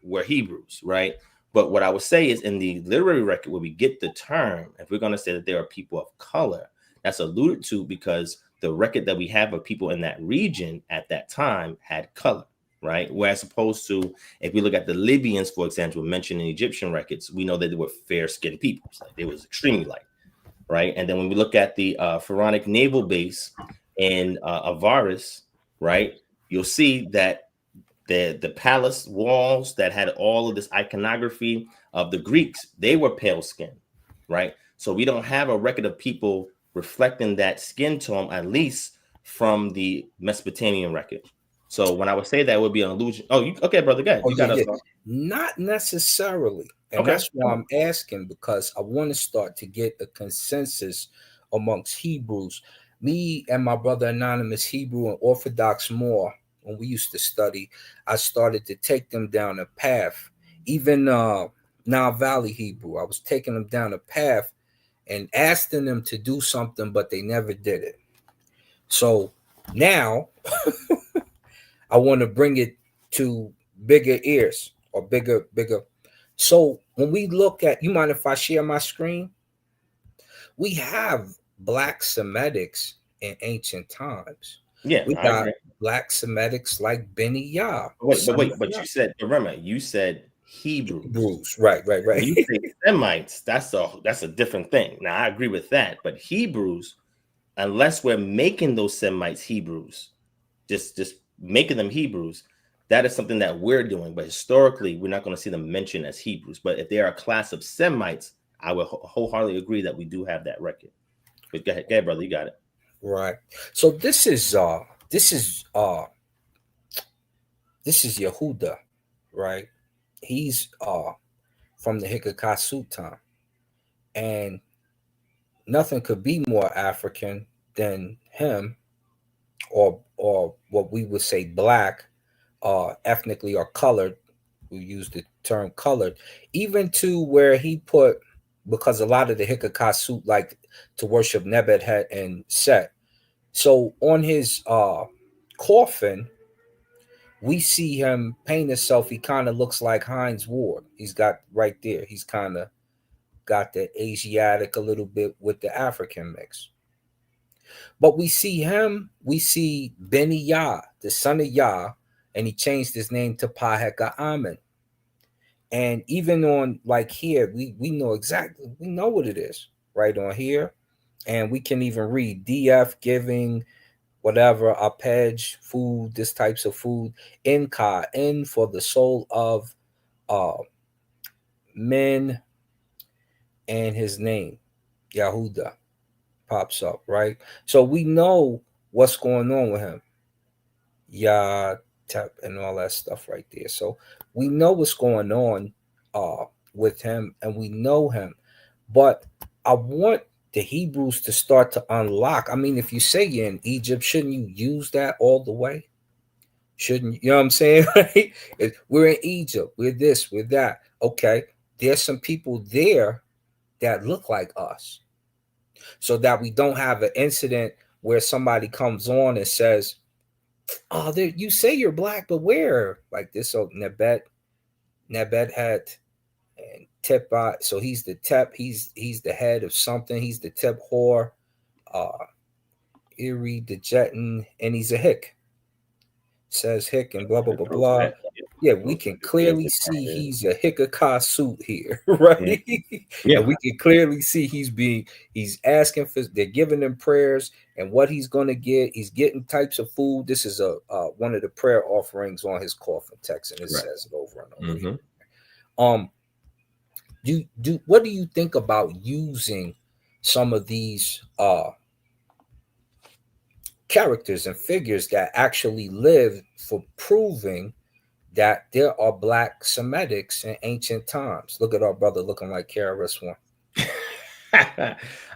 were Hebrews, right? But what I would say is in the literary record where we get the term, if we're going to say that there are people of color, that's alluded to because the record that we have of people in that region at that time had color, right? Whereas opposed to, if we look at the Libyans, for example, mentioned in Egyptian records, we know that they were fair-skinned people. Like they was extremely light, right? And then when we look at the Pharaonic naval base in Avaris, right, you'll see that the palace walls that had all of this iconography of the Greeks, they were pale skin, right? So we don't have a record of people reflecting that skin tone, at least from the Mesopotamian record. So when I would say that would be an illusion. Oh, okay, brother, go ahead. You got us. Not necessarily. And that's why I'm asking, because I want to start to get a consensus amongst Hebrews. Me and my brother Anonymous Hebrew and Orthodox Moor, when we used to study, I started to take them down a path. Even Nile Valley Hebrew, I was taking them down a path and asking them to do something, but they never did it. So now I want to bring it to bigger ears or bigger. So when we look at, you mind if I share my screen? We have black Semitics in ancient times. Yeah, we got black Semitics like Beni Yah. But you said, remember, you said Hebrews. Right. When you say Semites, that's a different thing. Now I agree with that, but Hebrews, unless we're making those Semites Hebrews, just making them Hebrews, that is something that we're doing. But historically, we're not going to see them mentioned as Hebrews. But if they are a class of Semites, I would wholeheartedly agree that we do have that record. But go ahead, brother, you got it. Right. So this is Yehuda, right? He's from the Hyksos time, and nothing could be more African than him, or what we would say black, ethnically or colored. We use the term colored, even to where he put, because a lot of the Hyksos like to worship Nebuchadnezzar and Set. So on his coffin, we see him paint himself. He kind of looks like Heinz Ward. He's got right there. He's kind of got the Asiatic a little bit with the African mix. But we see him, we see Beni Yah, the son of Yah, and he changed his name to Paheka Amen. And even on like here, we know exactly, we know what it is right on here. And we can even read DF giving whatever, arpege, food, this types of food. EmKa, N for the soul of men, and his name, Yahuda, pops up, right? So we know what's going on with him. Tap and all that stuff right there. So we know what's going on with him, and we know him. But I want the Hebrews to start to unlock. I mean, if you say you're in Egypt, shouldn't you use that all the way? Shouldn't you know what I'm saying? Right? We're in Egypt, we're this, we're that. Okay, there's some people there that look like us, so that we don't have an incident where somebody comes on and says, oh, you say you're black, but where? Like this. So Nebet had and Tepa. So he's the Tep. He's the head of something. He's the Tep whore, Erie Dejetin, and he's a hick. Says hick and blah blah blah blah. Yeah, we can clearly see he's a Hickaka suit here, right? Yeah. And we can clearly see he's asking for, they're giving him prayers, and what he's going to get, he's getting types of food. This is one of the prayer offerings on his coffin text, and it says it over and over. What do you think about using some of these characters and figures that actually live for proving that there are black Semitics in ancient times? Look at our brother looking like KRS-One.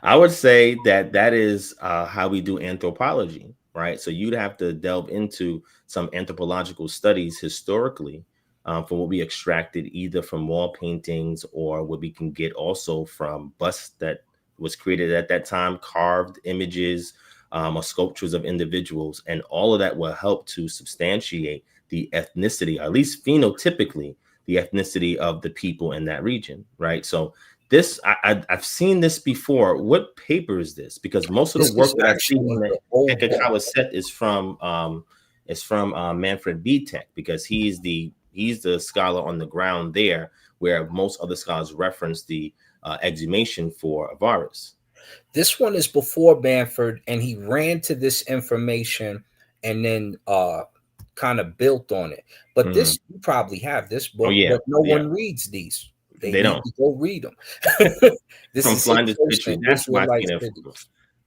I would say that is how we do anthropology, right? So you'd have to delve into some anthropological studies historically for what we extracted either from wall paintings or what we can get also from busts that was created at that time, carved images or sculptures of individuals. And all of that will help to substantiate the ethnicity, or at least phenotypically, the ethnicity of the people in that region, right? So this, I've seen this before. What paper is this? Because most of the work that I've seen in the EmKa set is from Manfred Vitek, because he's the scholar on the ground there, where most other scholars reference the exhumation for Avaris. This one is before Bamford, and he ran to this information and then kind of built on it. But this, you probably have this book, but no one reads these. They don't. To go read them. This from is Flinders Petrie. That's my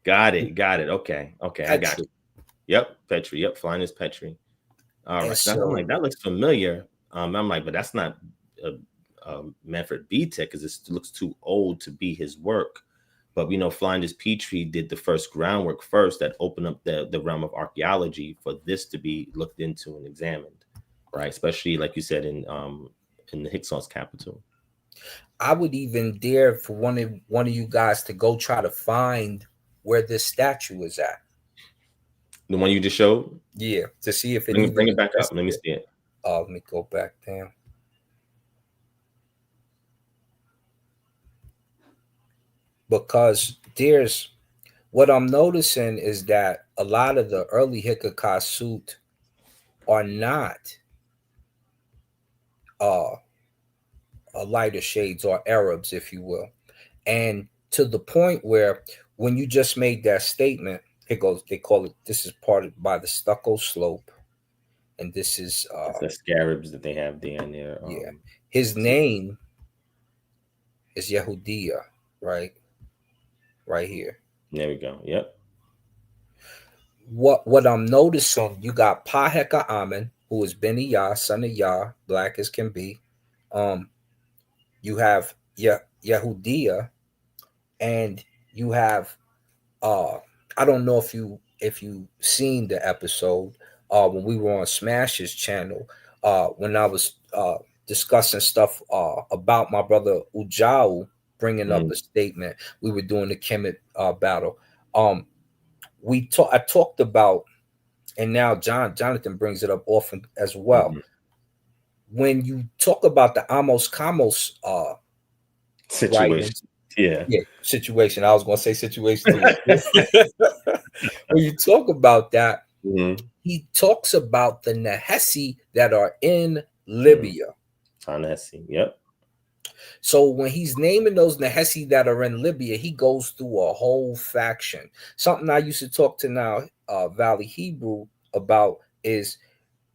Got it. Okay, Petrie. I got it. Yep, Petrie. Yep, Flinders Petrie. All right. So, I'm like, that looks familiar. I'm like, but that's not Manfred Vitek, because it looks too old to be his work. But we know Flinders Petrie did the first groundwork first that opened up the realm of archaeology for this to be looked into and examined, right? Especially, like you said, in the Hyksos capital. I would even dare for one of you guys to go try to find where this statue is at. The one you just showed? Yeah, to see if it bring it back up. Let me see it. Let me go back down. Because there's what I'm noticing is that a lot of the early Hickaka suit are not lighter shades or Arabs, if you will. And to the point where when you just made that statement, it goes, they call it, this is parted by the stucco slope. And this is the scarabs that they have there and there. Yeah. His name is Yehudia, right? Right here. There we go. Yep. What I'm noticing, you got Paheka Amen, who is Beni Yah, son of Yah, black as can be. You have Yehudia, and you have I don't know if you seen the episode when we were on Smash's channel when I was discussing stuff about my brother Ujau bringing up a statement. We were doing the Kemet battle. I talked about, and now Jonathan brings it up often as well. When you talk about the Amos Kamos situation, situation. I was going to say situation. When you talk about that, he talks about the Nehesi that are in Libya. Nehesi, yep. So when he's naming those Nehesi that are in Libya, he goes through a whole faction. Something I used to talk to now Valley Hebrew about is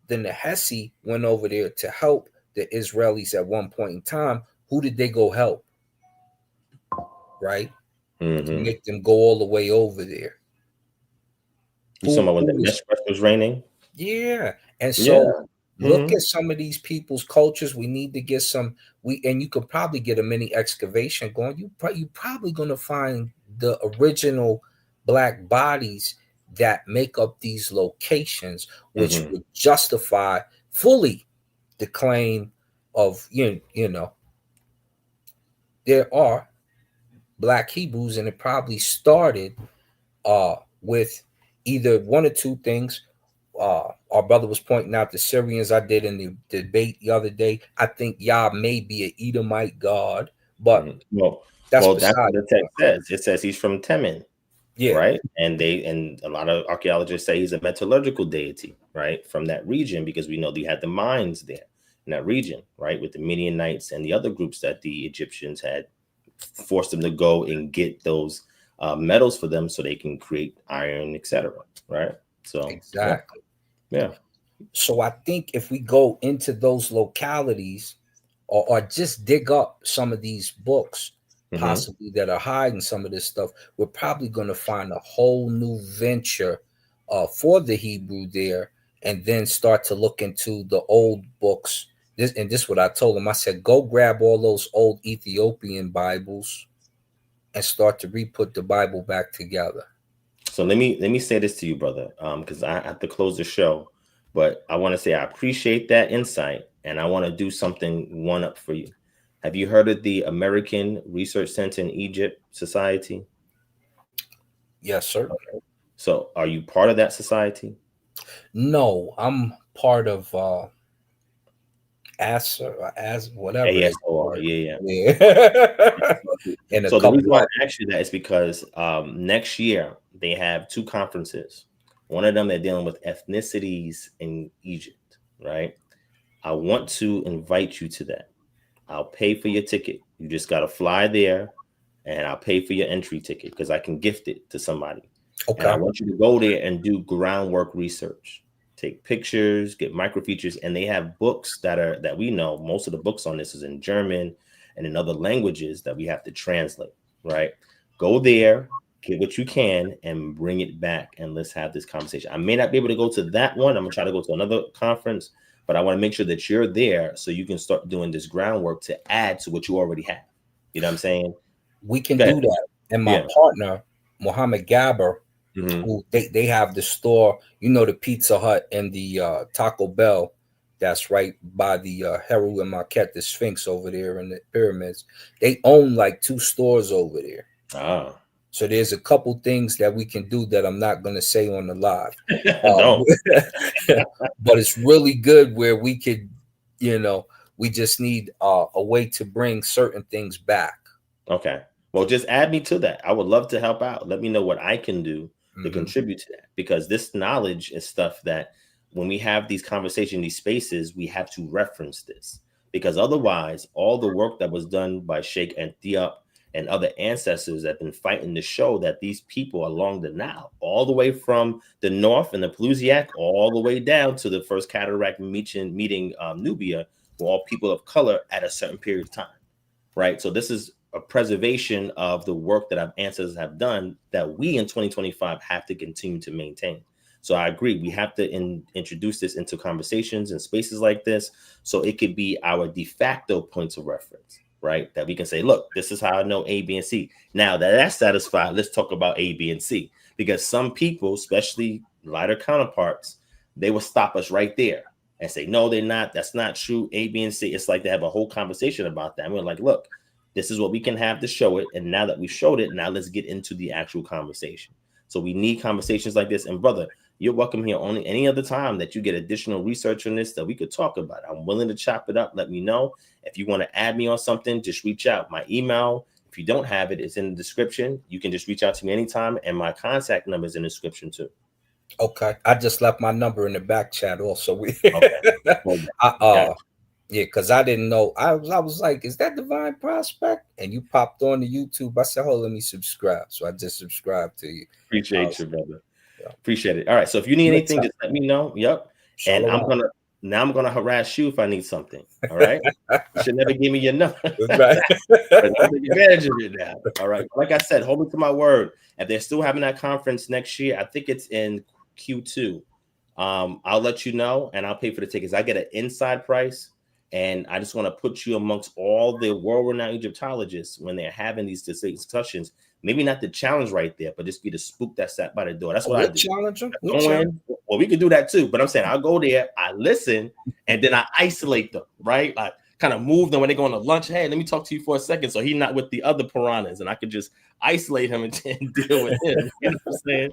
the Nehesi went over there to help the Israelis at one point in time. Who did they go help? Right? To make them go all the way over there. You talking about when the Ministries was reigning? Yeah. And so look at some of these people's cultures. We need to get some, and you could probably get a mini excavation going. You're probably going to find the original black bodies that make up these locations, which would justify fully the claim of, you know, there are black Hebrews, and it probably started with either one or two things. Our brother was pointing out the Syrians. I did in the debate the other day. I think Yah may be an Edomite god, but that's what the text says. It says he's from Teman, right? And a lot of archaeologists say he's a metallurgical deity, right, from that region, because we know they had the mines there in that region, right, with the Midianites and the other groups that the Egyptians had forced them to go and get those metals for them so they can create iron, etc. Right? So exactly. Yeah. So I think if we go into those localities or just dig up some of these books, possibly that are hiding some of this stuff, we're probably going to find a whole new venture for the Hebrew there, and then start to look into the old books. This is what I told him. I said, go grab all those old Ethiopian Bibles and start to re-put the Bible back together. So let me say this to you, brother, because I have to close the show, but I want to say I appreciate that insight, and I want to do something one up for you. Have you heard of the American Research Center in Egypt Society? Yes, sir. Okay. So are you part of that society? No, I'm part of as whatever. ASOR, yeah. And so the reason why I asked you that is because next year they have two conferences. One of them they're dealing with ethnicities in Egypt, right? I want to invite you to that. I'll pay for your ticket. You just got to fly there, and I'll pay for your entry ticket because I can gift it to somebody. Okay. And I want you to go there and do groundwork research. Take pictures, get microfeatures, and they have books that we know. Most of the books on this is in German and in other languages that we have to translate, right? Go there, get what you can, and bring it back, and let's have this conversation. I may not be able to go to that one. I'm gonna try to go to another conference, but I want to make sure that you're there so you can start doing this groundwork to add to what you already have. You know what I'm saying? We can do that. And my partner, Mohammed Gabber, who they have the store, you know, the Pizza Hut and the Taco Bell that's right by the Heru and Marietta, the Sphinx over there in the pyramids. They own like 2 stores over there. So there's a couple things that we can do that I'm not going to say on the live. But it's really good where we could, you know, we just need a way to bring certain things back. Okay. Well, just add me to that. I would love to help out. Let me know what I can do to contribute to that, because this knowledge is stuff that when we have these conversations, these spaces, we have to reference this, because otherwise all the work that was done by Sheikh Anthiop and other ancestors that have been fighting to show that these people along the Nile, all the way from the north and the Pelusiac, all the way down to the first cataract meeting Nubia, were all people of color at a certain period of time, right? So this is a preservation of the work that our ancestors have done that we in 2025 have to continue to maintain. So I agree. We have to introduce this into conversations and spaces like this, so it could be our de facto points of reference, right? That we can say, look, this is how I know A, B, and C. Now that that's satisfied, let's talk about A, B, and C, because some people, especially lighter counterparts, they will stop us right there and say, no, they're not. That's not true. A, B, and C. It's like they have a whole conversation about that. And we're like, look, this is what we can have to show it. And now that we've showed it, now let's get into the actual conversation. So we need conversations like this. And brother, you're welcome here only any other time that you get additional research on this that we could talk about. I'm willing to chop it up. Let me know. If you want to add me on something, just reach out. My email, if you don't have it, it's in the description. You can just reach out to me anytime. And my contact number is in the description too. Okay. I just left my number in the back chat also. Yeah, because I didn't know. I was like, is that Divine Prospect? And you popped on the YouTube. I said, hold, let me subscribe. So I just subscribed to you. Appreciate you, brother. Yeah. Appreciate it. All right. So if you need anything, just let me know. Yep. And Shalom. I'm gonna harass you if I need something. All right. You should never give me your number. Right. But don't take advantage of it now. All right. Like I said, hold me to my word. If they're still having that conference next year, I think it's in Q2. I'll let you know and I'll pay for the tickets. I get an inside price, and I just want to put you amongst all the world-renowned Egyptologists when they're having these discussions. Maybe not the challenge right there, but just be the spook that sat by the door. That's what I do. Challenge them. Well, we could do that too, but I'm saying I'll go there, I listen, and then I isolate them, right? Like kind of move them when they go on to lunch. Hey, let me talk to you for a second. So he's not with the other piranhas, and I could just isolate him and deal with him. You know what I'm saying?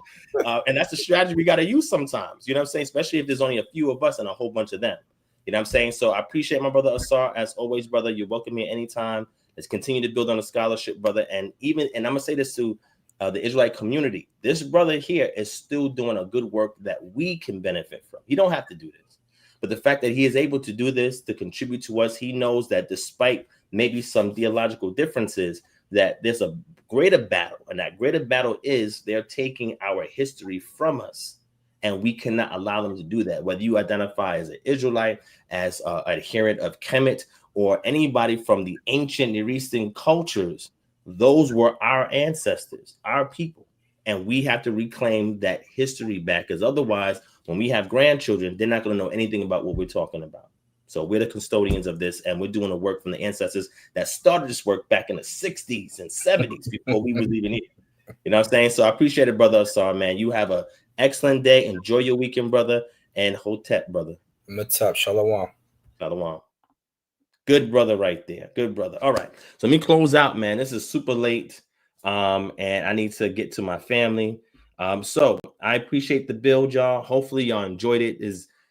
And that's a strategy we got to use sometimes. You know what I'm saying? Especially if there's only a few of us and a whole bunch of them. You know what I'm saying? So I appreciate my brother Ausar. As always, brother, you're welcome here anytime. Let's continue to build on the scholarship, brother. And I'm gonna say this to the Israelite community. This brother here is still doing a good work that we can benefit from. He don't have to do this. But the fact that he is able to do this, to contribute to us, he knows that despite maybe some theological differences, that there's a greater battle. And that greater battle is they're taking our history from us. And we cannot allow them to do that. Whether you identify as an Israelite, as an adherent of Kemet, or anybody from the ancient Near Eastern cultures, those were our ancestors, our people. And we have to reclaim that history back, because otherwise, when we have grandchildren, they're not going to know anything about what we're talking about. So we're the custodians of this, and we're doing the work from the ancestors that started this work back in the 60s and 70s before we were even here. You know what I'm saying? So I appreciate it, brother Ausar, man. You have an excellent day. Enjoy your weekend, brother. And Hotep, brother. Matap, shalom. Shalom. Good brother right there. Good brother. All right. So let me close out, man. This is super late. And I need to get to my family. So I appreciate the build, y'all. Hopefully y'all enjoyed it.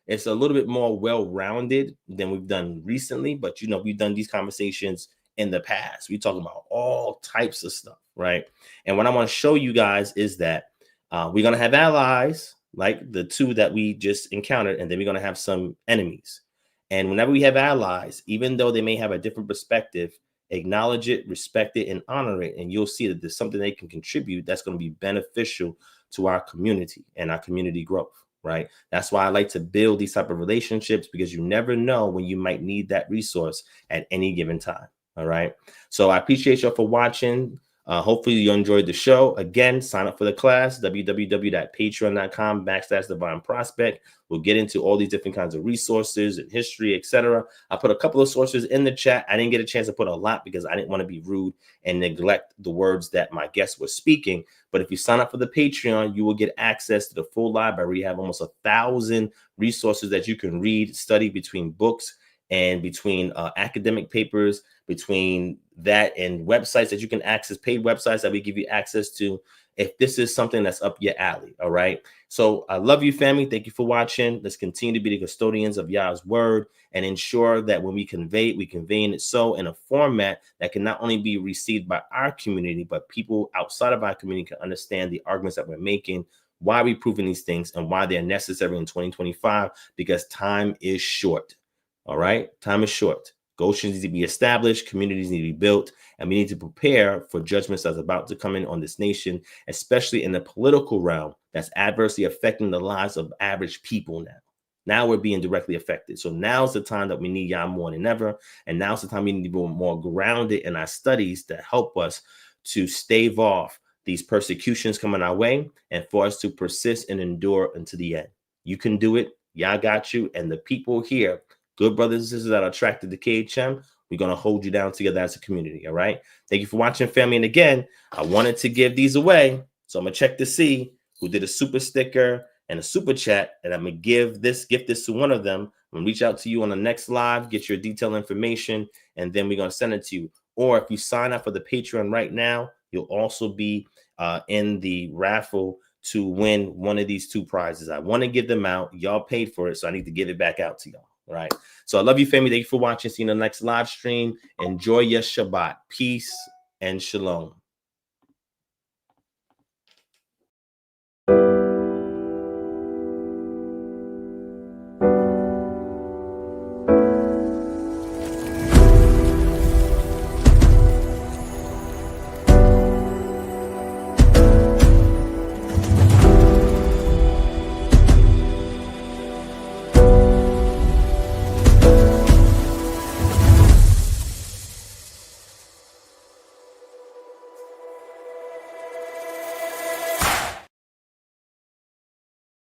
It's a little bit more well-rounded than we've done recently, but you know, we've done these conversations in the past. We talk about all types of stuff, right? And what I want to show you guys is that we're gonna have allies like the two that we just encountered, and then we're gonna have some enemies. And whenever we have allies, even though they may have a different perspective, acknowledge it, respect it, and honor it. And you'll see that there's something they can contribute that's going to be beneficial to our community and our community growth, right? That's why I like to build these type of relationships, because you never know when you might need that resource at any given time, all right? So I appreciate y'all for watching. Hopefully you enjoyed the show. Again, sign up for the class, www.patreon.com/Divine Prospect. We'll get into all these different kinds of resources and history, etc. I put a couple of sources in the chat. I didn't get a chance to put a lot because I didn't want to be rude and neglect the words that my guests were speaking. But if you sign up for the Patreon, you will get access to the full library. You have almost 1,000 resources that you can read, study between books and between academic papers, between that and websites that you can access, paid websites that we give you access to, if this is something that's up your alley. All right. So I love you, family. Thank you for watching. Let's continue to be the custodians of Yah's word and ensure that when we convey it so in a format that can not only be received by our community, but people outside of our community can understand the arguments that we're making, why we're proving these things, and why they're necessary in 2025, because time is short. All right. Time is short. Goshen needs to be established, communities need to be built, and we need to prepare for judgments that's about to come in on this nation, especially in the political realm that's adversely affecting the lives of average people now. Now we're being directly affected. So now's the time that we need Yah more than ever, and now's the time we need to be more grounded in our studies to help us to stave off these persecutions coming our way and for us to persist and endure unto the end. You can do it. Yah got you, and the people here, good brothers and sisters that are attracted to KHM, we're going to hold you down together as a community. All right. Thank you for watching, family. And again, I wanted to give these away. So I'm going to check to see who did a super sticker and a super chat. And I'm going to gift this to one of them. I'm going to reach out to you on the next live, get your detailed information, and then we're going to send it to you. Or if you sign up for the Patreon right now, you'll also be in the raffle to win one of these two prizes. I want to give them out. Y'all paid for it, so I need to give it back out to y'all. All right. So I love you, family. Thank you for watching. See you in the next live stream. Enjoy your Shabbat. Peace and shalom.